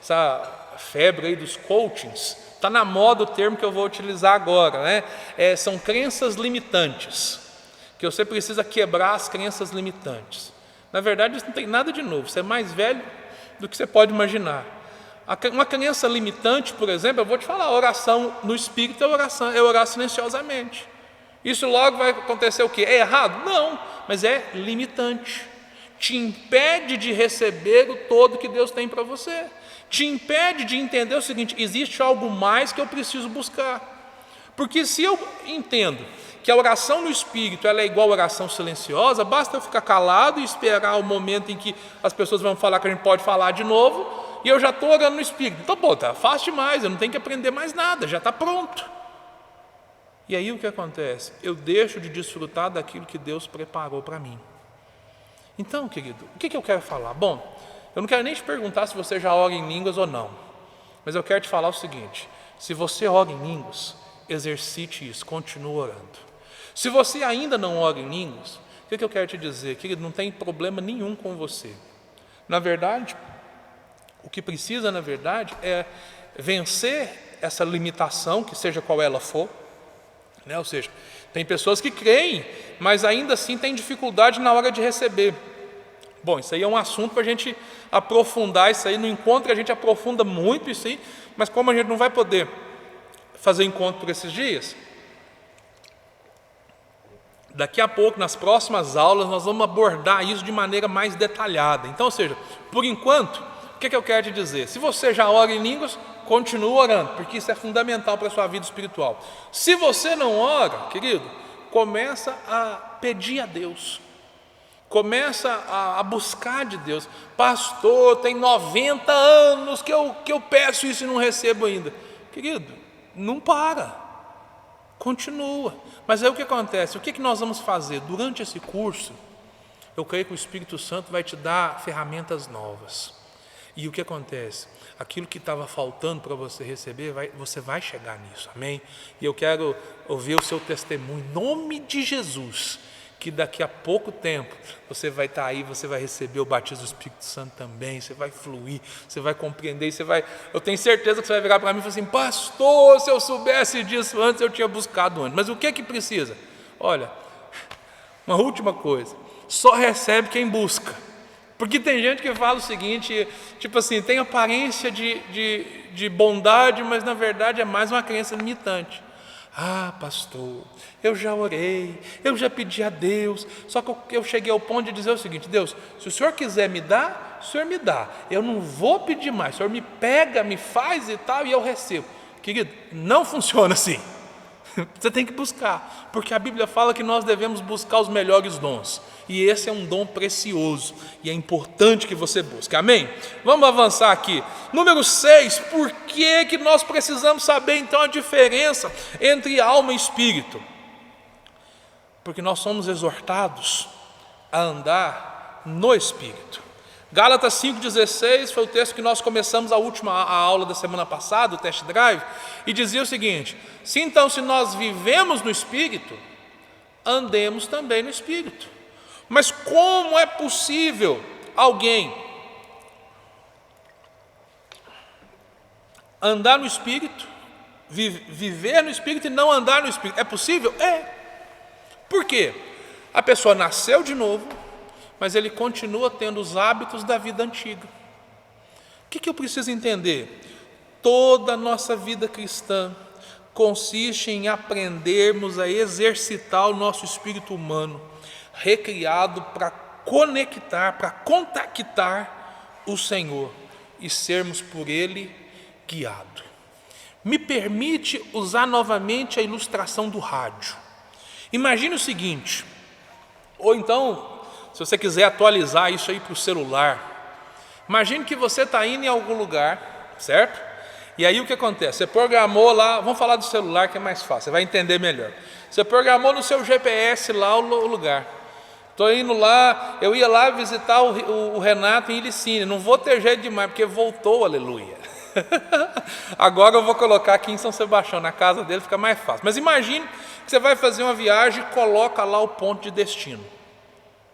Essa febre aí dos coachings, está na moda o termo que eu vou utilizar agora, né? São crenças limitantes. Que você precisa quebrar as crenças limitantes. Na verdade, isso não tem nada de novo. Você é mais velho do que você pode imaginar. Uma crença limitante, por exemplo, eu vou te falar, a oração no Espírito é orar silenciosamente. Isso logo vai acontecer o quê? É errado? Não, mas é limitante. Te impede de receber o todo que Deus tem para você. Te impede de entender o seguinte: existe algo mais que eu preciso buscar. Porque se eu entendo que a oração no Espírito ela é igual a oração silenciosa, basta eu ficar calado e esperar o momento em que as pessoas vão falar que a gente pode falar de novo, e eu já estou orando no Espírito. Então, tá fácil demais, eu não tenho que aprender mais nada, já está pronto. E aí o que acontece? Eu deixo de desfrutar daquilo que Deus preparou para mim. Então, querido, o que eu quero falar? Bom, eu não quero nem te perguntar se você já ora em línguas ou não, mas eu quero te falar o seguinte: se você ora em línguas, exercite isso, continue orando. Se você ainda não ora em línguas, o que eu quero te dizer? Querido, não tem problema nenhum com você. Na verdade, o que precisa, na verdade, é vencer essa limitação, que seja qual ela for, né? Ou seja, tem pessoas que creem, mas ainda assim têm dificuldade na hora de receber. Bom, isso aí é um assunto para a gente aprofundar isso aí. No encontro a gente aprofunda muito isso aí, mas como a gente não vai poder fazer encontro por esses dias, Daqui a pouco, nas próximas aulas, nós vamos abordar isso de maneira mais detalhada. Então, ou seja, por enquanto, o que eu quero te dizer? Se você já ora em línguas, continue orando, porque isso é fundamental para a sua vida espiritual. Se você não ora, querido, começa a pedir a Deus. Começa a buscar de Deus. Pastor, tem 90 anos que eu peço isso e não recebo ainda. Querido, não para. Continua. Mas aí o que acontece? O que nós vamos fazer? Durante esse curso, eu creio que o Espírito Santo vai te dar ferramentas novas. E o que acontece? Aquilo que estava faltando para você receber, você vai chegar nisso, amém? E eu quero ouvir o seu testemunho, em nome de Jesus, que daqui a pouco tempo você vai estar aí, você vai receber o batismo do Espírito Santo também, você vai fluir, você vai compreender, eu tenho certeza que você vai virar para mim e falar assim: pastor, se eu soubesse disso antes, eu tinha buscado antes. Mas o que precisa? Olha, uma última coisa, só recebe quem busca. Porque tem gente que fala o seguinte, tipo assim, tem aparência de bondade, mas na verdade é mais uma crença limitante. Ah, pastor, eu já orei, eu já pedi a Deus, só que eu cheguei ao ponto de dizer o seguinte: Deus, se o Senhor quiser me dar, o Senhor me dá, eu não vou pedir mais, o Senhor me pega, me faz e tal, e eu recebo. Querido, não funciona assim. Você tem que buscar, porque a Bíblia fala que nós devemos buscar os melhores dons, e esse é um dom precioso, e é importante que você busque, amém? Vamos avançar aqui. Número 6, por que nós precisamos saber então a diferença entre alma e espírito? Porque nós somos exortados a andar no espírito. Gálatas 5,16 foi o texto que nós começamos a aula da semana passada, o test drive, e dizia o seguinte: se nós vivemos no Espírito, andemos também no Espírito. Mas como é possível alguém andar no Espírito, viver no Espírito e não andar no Espírito? É possível? É. Por quê? A pessoa nasceu de novo, mas ele continua tendo os hábitos da vida antiga. O que eu preciso entender? Toda a nossa vida cristã consiste em aprendermos a exercitar o nosso espírito humano, recriado para conectar, para contactar o Senhor e sermos por Ele guiados. Me permite usar novamente a ilustração do rádio. Imagine o seguinte, ou então, se você quiser atualizar isso aí para o celular, imagine que você está indo em algum lugar, certo? E aí o que acontece? Você programou lá, vamos falar do celular que é mais fácil, você vai entender melhor. Você programou no seu GPS lá o lugar. Estou indo lá, eu ia lá visitar o Renato em Ilicínea, não vou ter jeito demais, porque voltou, aleluia. Agora eu vou colocar aqui em São Sebastião, na casa dele fica mais fácil. Mas imagine que você vai fazer uma viagem e coloca lá o ponto de destino.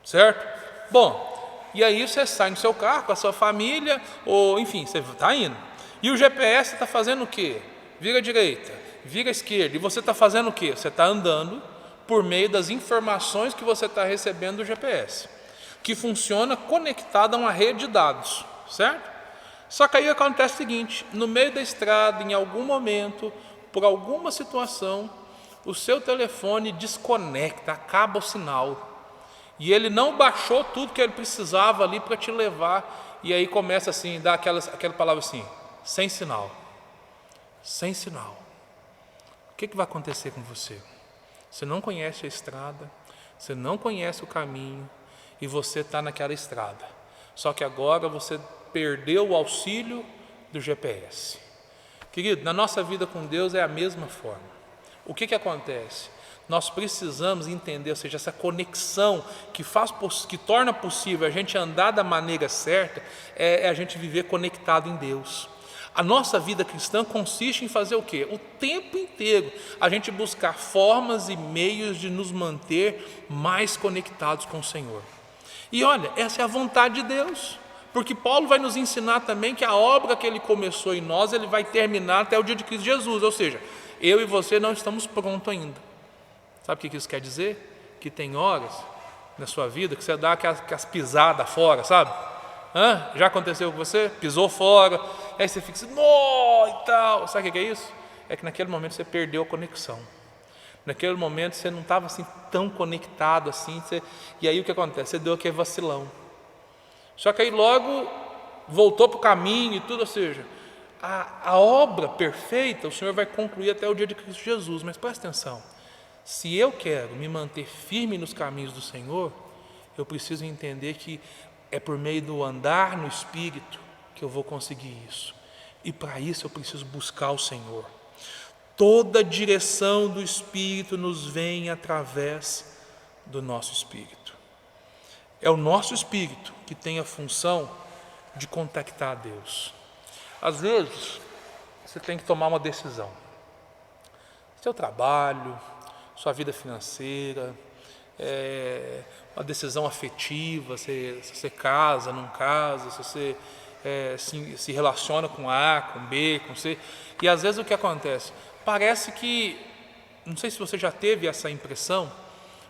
Certo? Bom, e aí você sai no seu carro com a sua família, ou enfim, você está indo. E o GPS está fazendo o quê? Vira à direita, vira à esquerda. E você está fazendo o quê? Você está andando por meio das informações que você está recebendo do GPS, que funciona conectado a uma rede de dados, certo? Só que aí acontece o seguinte, no meio da estrada, em algum momento, por alguma situação, o seu telefone desconecta, acaba o sinal. E ele não baixou tudo que ele precisava ali para te levar. E aí começa assim, dá aquela palavra assim, sem sinal. Sem sinal. O que vai acontecer com você? Você não conhece a estrada, você não conhece o caminho, e você está naquela estrada. Só que agora você perdeu o auxílio do GPS. Querido, na nossa vida com Deus é a mesma forma. O que acontece? Nós precisamos entender, ou seja, essa conexão que torna possível a gente andar da maneira certa, é a gente viver conectado em Deus. A nossa vida cristã consiste em fazer o quê? O tempo inteiro a gente buscar formas e meios de nos manter mais conectados com o Senhor. E olha, essa é a vontade de Deus, porque Paulo vai nos ensinar também que a obra que ele começou em nós, ele vai terminar até o dia de Cristo Jesus, ou seja, eu e você não estamos prontos ainda. Sabe o que isso quer dizer? Que tem horas na sua vida que você dá aquelas pisadas fora, sabe? Já aconteceu com você? Pisou fora, aí você fica assim, nó e tal. Sabe o que é isso? É que naquele momento você perdeu a conexão. Naquele momento você não estava assim tão conectado assim, e aí o que acontece? Você deu aquele vacilão. Só que aí logo voltou para o caminho e tudo, ou seja, a obra perfeita o Senhor vai concluir até o dia de Cristo Jesus. Mas presta atenção, se eu quero me manter firme nos caminhos do Senhor, eu preciso entender que é por meio do andar no Espírito que eu vou conseguir isso. E para isso eu preciso buscar o Senhor. Toda a direção do Espírito nos vem através do nosso Espírito. É o nosso Espírito que tem a função de contactar a Deus. Às vezes, você tem que tomar uma decisão. Seu trabalho, sua vida financeira, uma decisão afetiva, se você casa, não casa, se você se relaciona com A, com B, com C. E às vezes o que acontece? Parece que, não sei se você já teve essa impressão,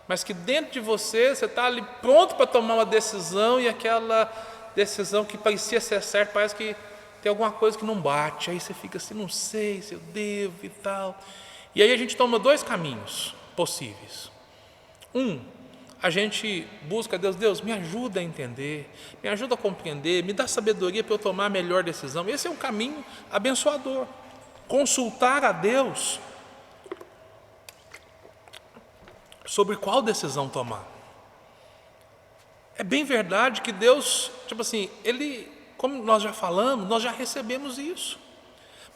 mas que dentro de você está ali pronto para tomar uma decisão, e aquela decisão que parecia ser certa, parece que tem alguma coisa que não bate, aí você fica assim, não sei se eu devo e tal. E aí a gente toma dois caminhos possíveis. A gente busca a Deus, Deus, me ajuda a entender, me ajuda a compreender, me dá sabedoria para eu tomar a melhor decisão. Esse é um caminho abençoador. Consultar a Deus sobre qual decisão tomar. É bem verdade que Deus, Ele, como nós já falamos, nós já recebemos isso.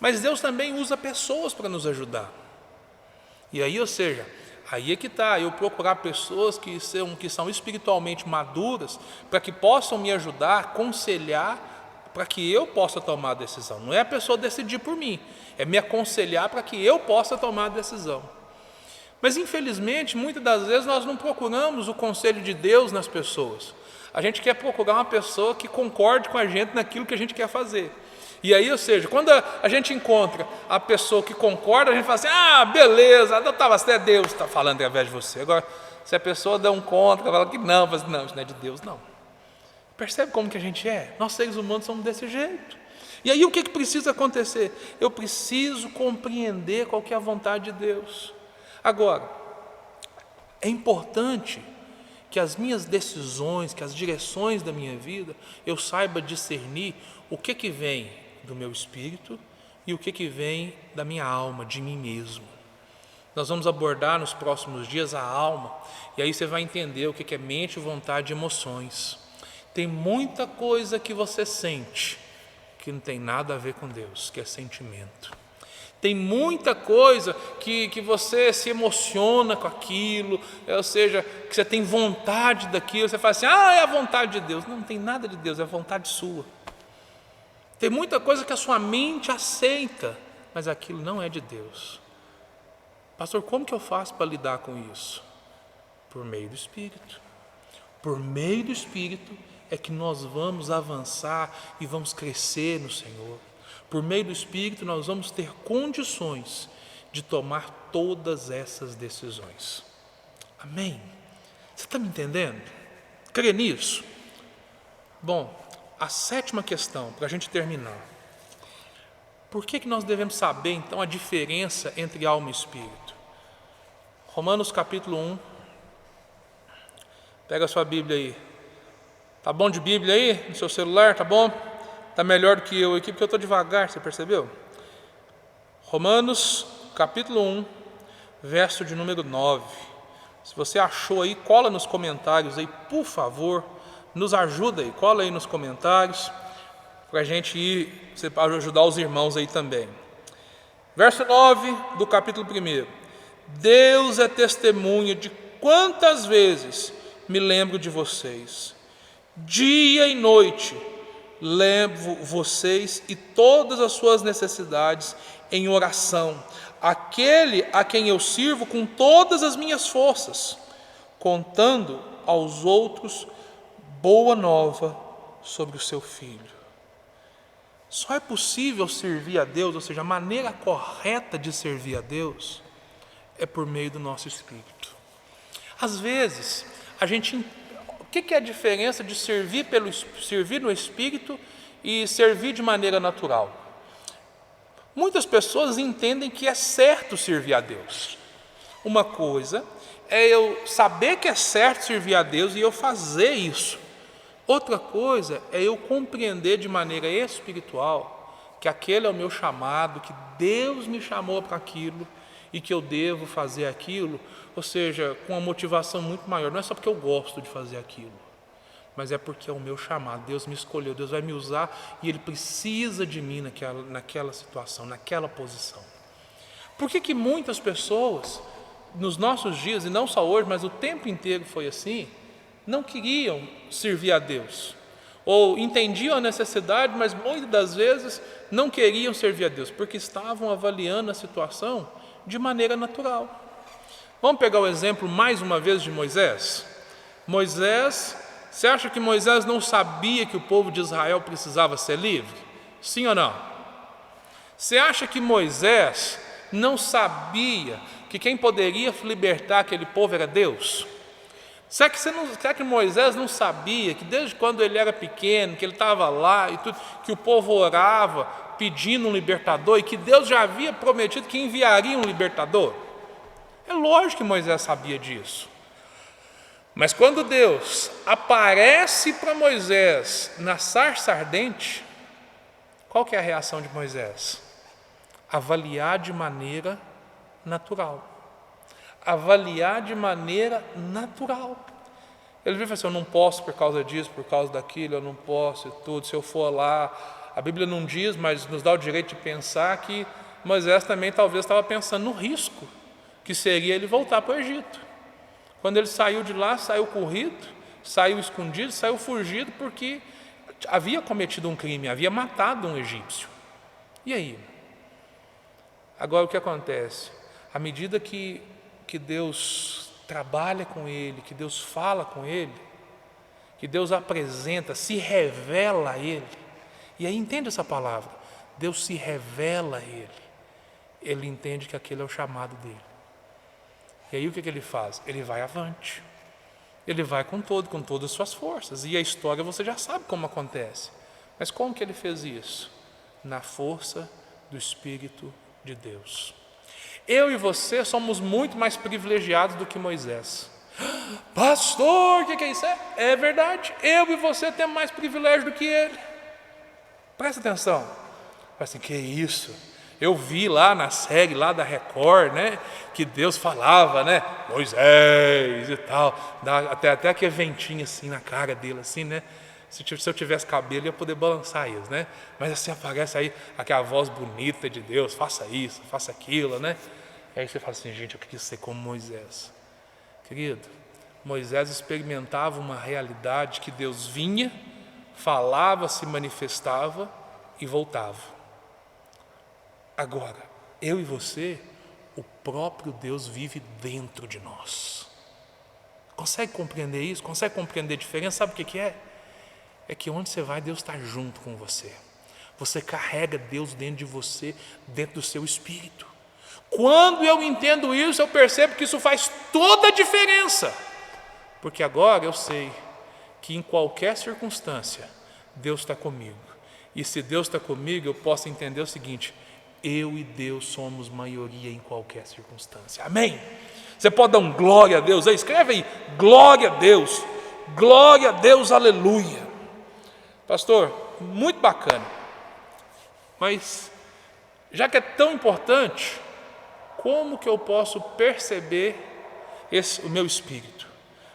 Mas Deus também usa pessoas para nos ajudar. E aí, ou seja, aí é que está, eu procurar pessoas que são espiritualmente maduras, para que possam me ajudar, aconselhar, para que eu possa tomar a decisão. Não é a pessoa decidir por mim, é me aconselhar para que eu possa tomar a decisão. Mas infelizmente, muitas das vezes nós não procuramos o conselho de Deus nas pessoas. A gente quer procurar uma pessoa que concorde com a gente naquilo que a gente quer fazer. E aí, ou seja, quando a gente encontra a pessoa que concorda, a gente fala assim, beleza, até Deus está falando através de você. Agora, se a pessoa der um contra, fala que não, isso não é de Deus, não. Percebe como que a gente é? Nós seres humanos somos desse jeito. E aí o que precisa acontecer? Eu preciso compreender qual que é a vontade de Deus. Agora, é importante que as minhas decisões, que as direções da minha vida, eu saiba discernir o que vem do meu espírito e o que vem da minha alma, de mim mesmo. Nós vamos abordar nos próximos dias a alma, e aí você vai entender o que é mente, vontade e emoções. Tem muita coisa que você sente que não tem nada a ver com Deus, que é sentimento. Tem muita coisa que você se emociona com aquilo, ou seja, que você tem vontade daquilo, você fala assim, é a vontade de Deus. Não tem nada de Deus, é a vontade sua. Tem muita coisa que a sua mente aceita, mas aquilo não é de Deus. Pastor, como que eu faço para lidar com isso? Por meio do Espírito. Por meio do Espírito é que nós vamos avançar e vamos crescer no Senhor. Por meio do Espírito nós vamos ter condições de tomar todas essas decisões. Amém? Você está me entendendo? Crê nisso? Bom, a sétima questão, para a gente terminar. Por que nós devemos saber então a diferença entre alma e espírito? Romanos capítulo 1. Pega a sua Bíblia aí. Tá bom de Bíblia aí? No seu celular, tá bom? Tá melhor do que eu aqui, porque eu estou devagar, você percebeu? Romanos capítulo 1, verso de número 9. Se você achou aí, cola nos comentários aí, por favor, nos ajuda aí, cola aí nos comentários, para a gente ir, você pode ajudar os irmãos aí também. Verso 9 do capítulo 1. Deus é testemunha de quantas vezes me lembro de vocês. Dia e noite levo vocês e todas as suas necessidades em oração, aquele a quem eu sirvo com todas as minhas forças, contando aos outros boa nova sobre o seu Filho. Só é possível servir a Deus, ou seja, a maneira correta de servir a Deus é por meio do nosso Espírito. Às vezes, o que é a diferença de servir no Espírito e servir de maneira natural? Muitas pessoas entendem que é certo servir a Deus. Uma coisa é eu saber que é certo servir a Deus e eu fazer isso. Outra coisa é eu compreender de maneira espiritual que aquele é o meu chamado, que Deus me chamou para aquilo e que eu devo fazer aquilo, ou seja, com uma motivação muito maior. Não é só porque eu gosto de fazer aquilo, mas é porque é o meu chamado. Deus me escolheu, Deus vai me usar e Ele precisa de mim naquela situação, naquela posição. Por que muitas pessoas, nos nossos dias, e não só hoje, mas o tempo inteiro foi assim, não queriam servir a Deus? Ou entendiam a necessidade, mas muitas das vezes não queriam servir a Deus, porque estavam avaliando a situação de maneira natural. Vamos pegar o exemplo mais uma vez de Moisés. Moisés, você acha que Moisés não sabia que o povo de Israel precisava ser livre? Sim ou não? Você acha que Moisés não sabia que quem poderia libertar aquele povo era Deus? Será que Moisés não sabia que desde quando ele era pequeno, que ele estava lá e tudo, que o povo orava pedindo um libertador e que Deus já havia prometido que enviaria um libertador? É lógico que Moisés sabia disso. Mas quando Deus aparece para Moisés na sarça ardente, qual que é a reação de Moisés? Avaliar de maneira natural. Avaliar de maneira natural. Ele viu e falou assim: eu não posso por causa disso, por causa daquilo, eu não posso e tudo. Se eu for lá, a Bíblia não diz, mas nos dá o direito de pensar que Moisés também talvez estava pensando no risco que seria ele voltar para o Egito. Quando ele saiu de lá, saiu corrido, saiu escondido, saiu fugido, porque havia cometido um crime, havia matado um egípcio. E aí? Agora o que acontece? À medida que Deus trabalha com ele, que Deus fala com ele, que Deus apresenta, se revela a ele, e aí entende essa palavra, Deus se revela a ele entende que aquele é o chamado dele. E aí o que ele faz? Ele vai avante, ele vai com todas as suas forças, e a história você já sabe como acontece. Mas como que ele fez isso? Na força do Espírito de Deus. Eu e você somos muito mais privilegiados do que Moisés. Pastor, o que é isso? É verdade, eu e você temos mais privilégio do que ele. Presta atenção. Assim, que isso? Eu vi lá na série lá da Record, né, que Deus falava, né, Moisés e tal, dá até aquele ventinho assim na cara dele, assim, né? Se eu tivesse cabelo, eu ia poder balançar eles, né? Mas assim aparece aí aquela voz bonita de Deus, faça isso, faça aquilo, né? E aí você fala assim: gente, eu queria ser como Moisés. Querido, Moisés experimentava uma realidade que Deus vinha, falava, se manifestava e voltava. Agora, eu e você, o próprio Deus vive dentro de nós. Consegue compreender isso? Consegue compreender a diferença? Sabe o que é? É que onde você vai, Deus está junto com você. Você carrega Deus dentro de você, dentro do seu espírito. Quando eu entendo isso, eu percebo que isso faz toda a diferença. Porque agora eu sei que em qualquer circunstância, Deus está comigo. E se Deus está comigo, eu posso entender o seguinte: eu e Deus somos maioria em qualquer circunstância. Amém? Você pode dar um glória a Deus aí? Escreve aí, glória a Deus, aleluia. Pastor, muito bacana, mas já que é tão importante, como que eu posso perceber o meu espírito?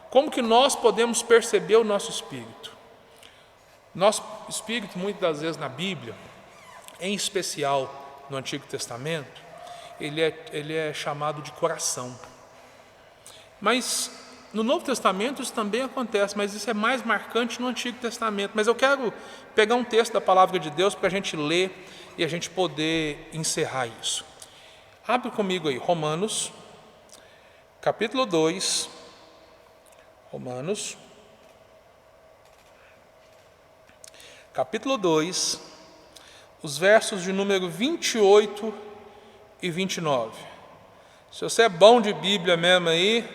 Como que nós podemos perceber o nosso espírito? Nosso espírito, muitas das vezes na Bíblia, em especial no Antigo Testamento, ele é chamado de coração. Mas no Novo Testamento isso também acontece, mas isso é mais marcante no Antigo Testamento. Mas eu quero pegar um texto da Palavra de Deus para a gente ler e a gente poder encerrar isso. Abre comigo aí, Romanos, capítulo 2, Romanos, capítulo 2, os versos de número 28 e 29. Se você é bom de Bíblia mesmo aí,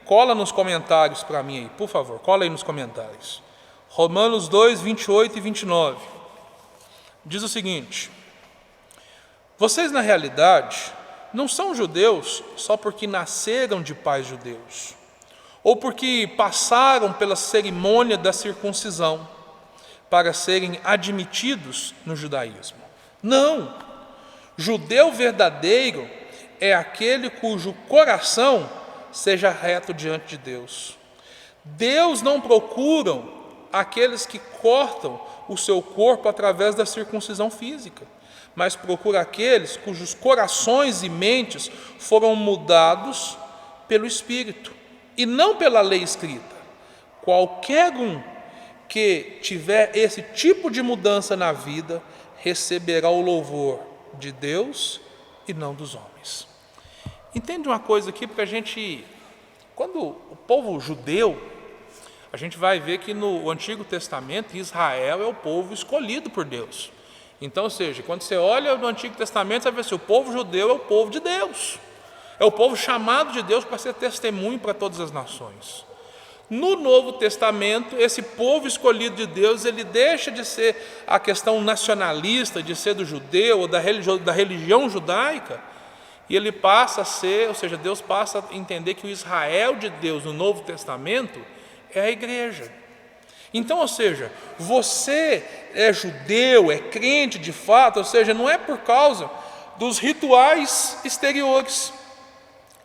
cola nos comentários para mim aí, por favor, cola aí nos comentários. Romanos 2, 28 e 29. Diz o seguinte: vocês na realidade não são judeus só porque nasceram de pais judeus, ou porque passaram pela cerimônia da circuncisão para serem admitidos no judaísmo. Não! Judeu verdadeiro é aquele cujo coração seja reto diante de Deus. Deus não procura aqueles que cortam o seu corpo através da circuncisão física, mas procura aqueles cujos corações e mentes foram mudados pelo Espírito e não pela lei escrita. Qualquer um que tiver esse tipo de mudança na vida receberá o louvor de Deus e não dos homens. Entende uma coisa aqui, porque a gente, quando o povo judeu, a gente vai ver que no Antigo Testamento Israel é o povo escolhido por Deus. Então, ou seja, quando você olha no Antigo Testamento, você vai ver assim, o povo judeu é o povo de Deus. É o povo chamado de Deus para ser testemunho para todas as nações. No Novo Testamento, esse povo escolhido de Deus, ele deixa de ser a questão nacionalista, de ser do judeu ou da religião judaica, e ele passa a ser, ou seja, Deus passa a entender que o Israel de Deus no Novo Testamento é a igreja. Então, ou seja, você é judeu, é crente de fato, ou seja, não é por causa dos rituais exteriores.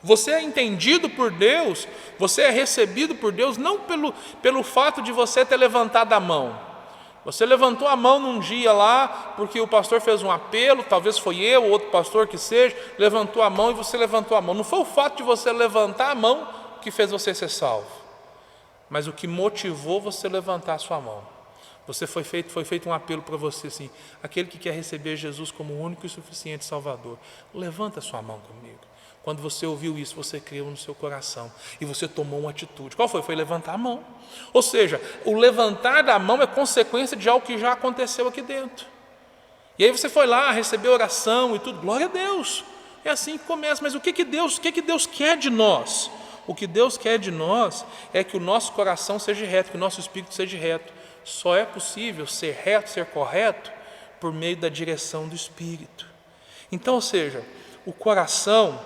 Você é entendido por Deus, você é recebido por Deus, não pelo fato de você ter levantado a mão. Você levantou a mão num dia lá, porque o pastor fez um apelo, talvez foi eu ou outro pastor que seja, levantou a mão e você levantou a mão. Não foi o fato de você levantar a mão que fez você ser salvo, mas o que motivou você levantar a sua mão. Foi feito um apelo para você assim, aquele que quer receber Jesus como o único e suficiente Salvador, levanta a sua mão comigo. Quando você ouviu isso, você creu no seu coração e você tomou uma atitude. Qual foi? Foi levantar a mão. Ou seja, o levantar da mão é consequência de algo que já aconteceu aqui dentro. E aí você foi lá, recebeu oração e tudo, glória a Deus. É assim que começa. Mas o que Deus quer de nós? O que Deus quer de nós é que o nosso coração seja reto, que o nosso espírito seja reto. Só é possível ser reto, ser correto, por meio da direção do Espírito. Então, ou seja, o coração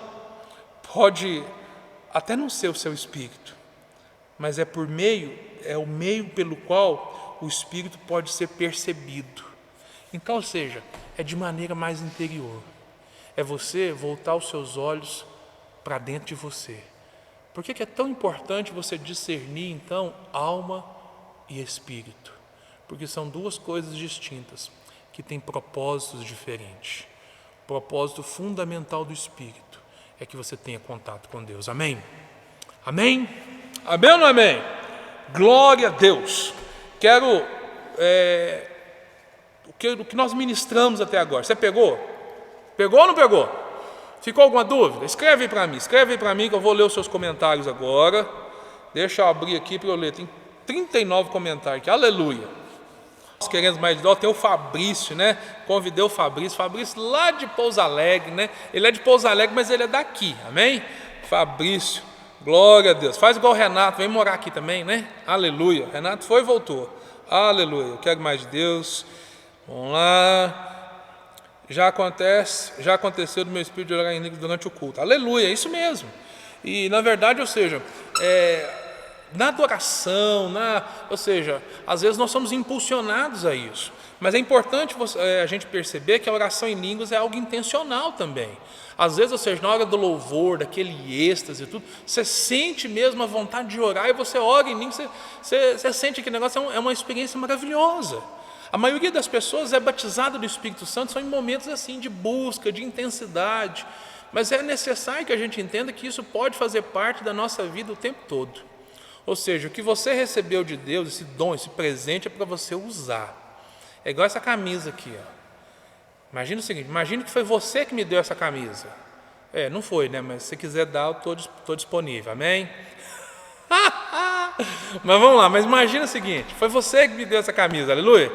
pode até não ser o seu espírito, mas é o meio pelo qual o espírito pode ser percebido. Então, ou seja, é de maneira mais interior. É você voltar os seus olhos para dentro de você. Por que é tão importante você discernir, então, alma e espírito? Porque são duas coisas distintas, que têm propósitos diferentes. O propósito fundamental do espírito é que você tenha contato com Deus. Amém? Amém? Amém ou não amém? Glória a Deus. Quero o que nós ministramos até agora. Você pegou? Pegou ou não pegou? Ficou alguma dúvida? Escreve aí para mim que eu vou ler os seus comentários agora. Deixa eu abrir aqui para eu ler. Tem 39 comentários aqui. Aleluia. Nós queremos mais de dó. Tem o Fabrício, né? Convidei o Fabrício lá de Pouso Alegre, né? Ele é de Pouso Alegre, mas ele é daqui, amém? Fabrício, glória a Deus. Faz igual o Renato, vem morar aqui também, né? Aleluia. Renato foi e voltou. Aleluia. Eu quero mais de Deus. Vamos lá. Já aconteceu do meu espírito de orar em línguas durante o culto. Aleluia, é isso mesmo. E na verdade, ou seja, na adoração, ou seja, às vezes nós somos impulsionados a isso. Mas é importante a gente perceber que a oração em línguas é algo intencional também. Às vezes, ou seja, na hora do louvor, daquele êxtase e tudo, você sente mesmo a vontade de orar e você ora em línguas, você sente que o negócio é uma experiência maravilhosa. A maioria das pessoas é batizada do Espírito Santo, são em momentos assim de busca, de intensidade. Mas é necessário que a gente entenda que isso pode fazer parte da nossa vida o tempo todo. Ou seja, o que você recebeu de Deus, esse dom, esse presente, é para você usar. É igual essa camisa aqui, ó. Imagina o seguinte, imagina que foi você que me deu essa camisa. Não foi, né? Mas se você quiser dar, eu estou disponível, amém? Mas vamos lá, mas imagina o seguinte, foi você que me deu essa camisa, aleluia?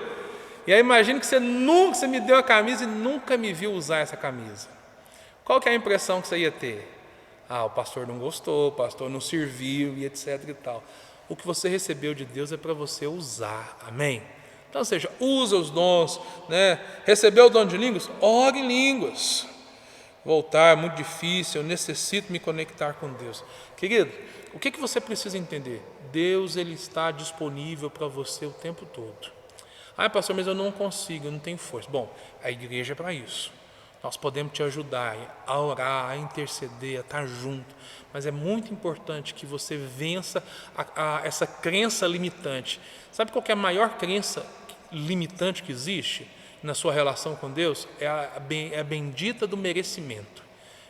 E aí imagina que você me deu a camisa e nunca me viu usar essa camisa. Qual que é a impressão que você ia ter? O pastor não gostou, o pastor não serviu e etc e tal. O que você recebeu de Deus é para você usar, amém? Então, ou seja, usa os dons, né? Recebeu o dom de línguas? Ore em línguas. voltar, é muito difícil, eu necessito me conectar com Deus. Querido, o que você precisa entender? Deus, Ele está disponível para você o tempo todo. Ah, pastor, mas eu não consigo, eu não tenho força. Bom, a igreja é para isso. Nós podemos te ajudar a orar, a interceder, a estar junto. Mas é muito importante que você vença essa crença limitante. Sabe qual que é a maior crença limitante que existe na sua relação com Deus? É a bendita do merecimento.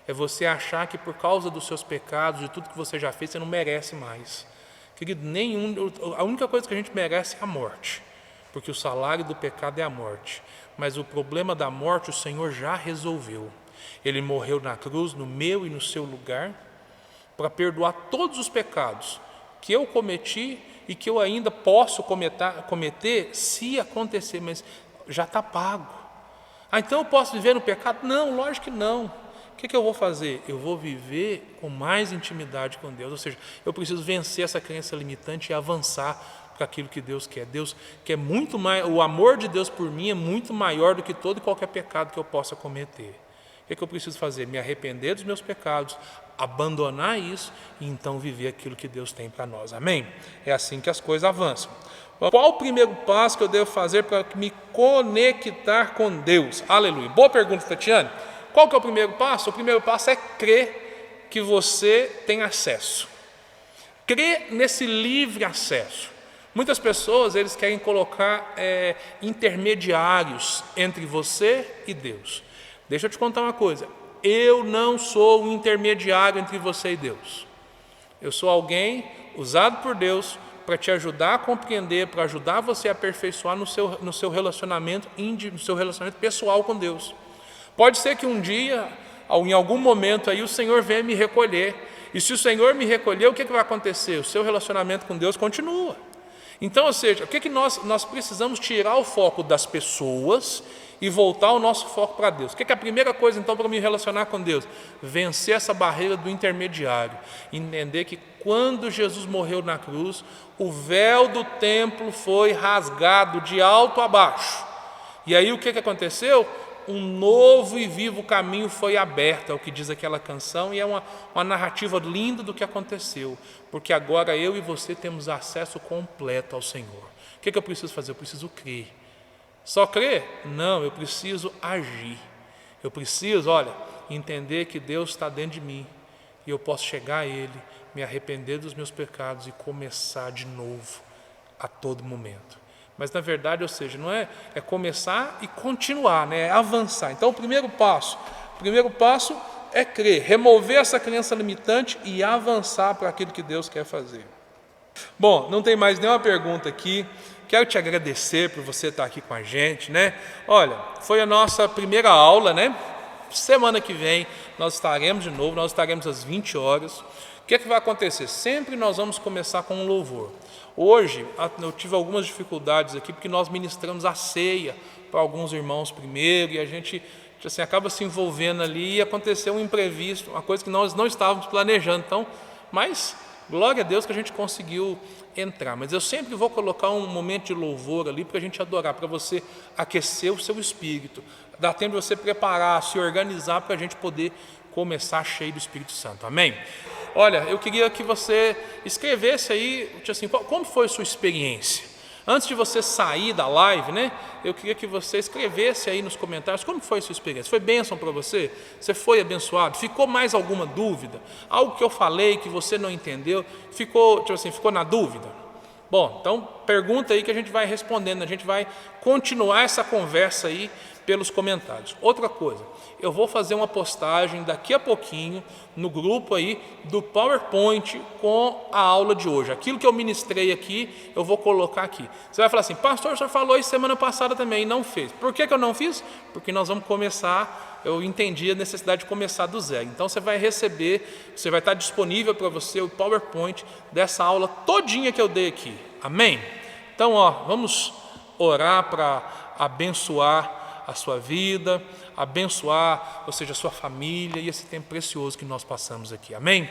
É você achar que por causa dos seus pecados, de tudo que você já fez, você não merece mais. Querido, a única coisa que a gente merece é a morte. Porque o salário do pecado é a morte. Mas o problema da morte o Senhor já resolveu. Ele morreu na cruz, no meu e no seu lugar, para perdoar todos os pecados que eu cometi e que eu ainda posso cometer se acontecer, mas já está pago. Ah, então eu posso viver no pecado? Não, lógico que não. O que eu vou fazer? Eu vou viver com mais intimidade com Deus, ou seja, eu preciso vencer essa crença limitante e avançar para aquilo que Deus quer. Deus quer muito mais, o amor de Deus por mim é muito maior do que todo e qualquer pecado que eu possa cometer. O que eu preciso fazer? Me arrepender dos meus pecados, abandonar isso e então viver aquilo que Deus tem para nós. Amém? É assim que as coisas avançam. Qual o primeiro passo que eu devo fazer para me conectar com Deus? Aleluia. Boa pergunta, Tatiane. Qual que é o primeiro passo? O primeiro passo é crer que você tem acesso. Crer nesse livre acesso. Muitas pessoas, eles querem colocar intermediários entre você e Deus. Deixa eu te contar uma coisa. Eu não sou um intermediário entre você e Deus. Eu sou alguém usado por Deus para te ajudar a compreender, para ajudar você a aperfeiçoar no seu relacionamento íntimo, no seu relacionamento pessoal com Deus. Pode ser que um dia, em algum momento aí, o Senhor venha me recolher. E se o Senhor me recolher, o que vai acontecer? O seu relacionamento com Deus continua. Então, ou seja, o que nós precisamos tirar o foco das pessoas e voltar o nosso foco para Deus. O que é a primeira coisa, então, para me relacionar com Deus? Vencer essa barreira do intermediário. Entender que quando Jesus morreu na cruz, o véu do templo foi rasgado de alto a baixo. E aí o que aconteceu? Um novo e vivo caminho foi aberto, é o que diz aquela canção, e é uma narrativa linda do que aconteceu, porque agora eu e você temos acesso completo ao Senhor. O que eu preciso fazer? Eu preciso crer. Só crer? Não, eu preciso agir. Eu preciso, entender que Deus está dentro de mim, e eu posso chegar a Ele, me arrepender dos meus pecados e começar de novo, a todo momento. Mas na verdade, ou seja, não é começar e continuar, é avançar. Então o primeiro passo é crer, remover essa crença limitante e avançar para aquilo que Deus quer fazer. Bom, não tem mais nenhuma pergunta aqui. Quero te agradecer por você estar aqui com a gente, Olha, foi a nossa primeira aula, Semana que vem nós estaremos de novo, nós estaremos às 20 horas. O que vai acontecer? Sempre nós vamos começar com um louvor. Hoje eu tive algumas dificuldades aqui, porque nós ministramos a ceia para alguns irmãos primeiro, e a gente acaba se envolvendo ali, e aconteceu um imprevisto, uma coisa que nós não estávamos planejando. Então, mas glória a Deus que a gente conseguiu entrar. Mas eu sempre vou colocar um momento de louvor ali para a gente adorar, para você aquecer o seu espírito. Dá tempo de você preparar, se organizar para a gente poder começar cheio do Espírito Santo. Amém? Olha, eu queria que você escrevesse aí, como foi a sua experiência? Antes de você sair da live, eu queria que você escrevesse aí nos comentários como foi a sua experiência. Foi bênção para você? Você foi abençoado? Ficou mais alguma dúvida? Algo que eu falei que você não entendeu? Ficou na dúvida? Bom, então pergunta aí que a gente vai respondendo, a gente vai continuar essa conversa aí pelos comentários. Outra coisa, eu vou fazer uma postagem daqui a pouquinho no grupo aí do PowerPoint com a aula de hoje. Aquilo que eu ministrei aqui, eu vou colocar aqui. Você vai falar assim, pastor, o senhor falou isso semana passada também e não fez. Por que eu não fiz? Porque nós vamos começar, eu entendi a necessidade de começar do zero. Então você vai receber, você vai estar disponível para você o PowerPoint dessa aula todinha que eu dei aqui. Amém? Então, vamos orar para abençoar a sua vida, abençoar, ou seja, a sua família e esse tempo precioso que nós passamos aqui. Amém?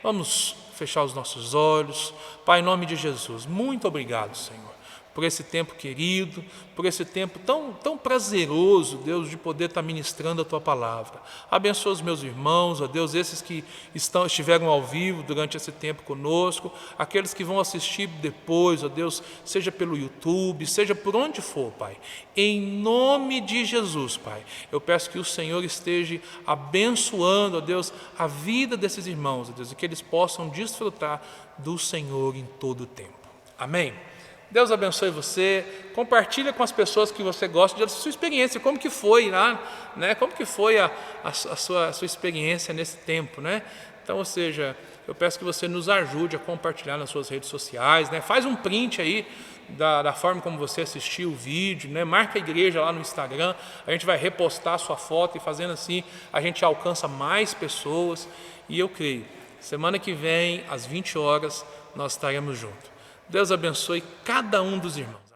Vamos fechar os nossos olhos. Pai, em nome de Jesus, muito obrigado, Senhor, por esse tempo querido, por esse tempo tão prazeroso, Deus, de poder estar ministrando a Tua palavra. Abençoa os meus irmãos, ó Deus, esses que estiveram ao vivo durante esse tempo conosco, aqueles que vão assistir depois, ó Deus, seja pelo YouTube, seja por onde for, Pai. Em nome de Jesus, Pai, eu peço que o Senhor esteja abençoando, ó Deus, a vida desses irmãos, ó Deus, e que eles possam desfrutar do Senhor em todo o tempo. Amém? Deus abençoe você, compartilha com as pessoas que você gosta da sua experiência, como que foi lá, né? Como que foi a sua experiência nesse tempo, né? Então, ou seja, eu peço que você nos ajude a compartilhar nas suas redes sociais, né? Faz um print aí da forma como você assistiu o vídeo, né? Marca a igreja lá no Instagram, a gente vai repostar a sua foto e fazendo assim a gente alcança mais pessoas. E eu creio, semana que vem, às 20 horas, nós estaremos juntos. Deus abençoe cada um dos irmãos.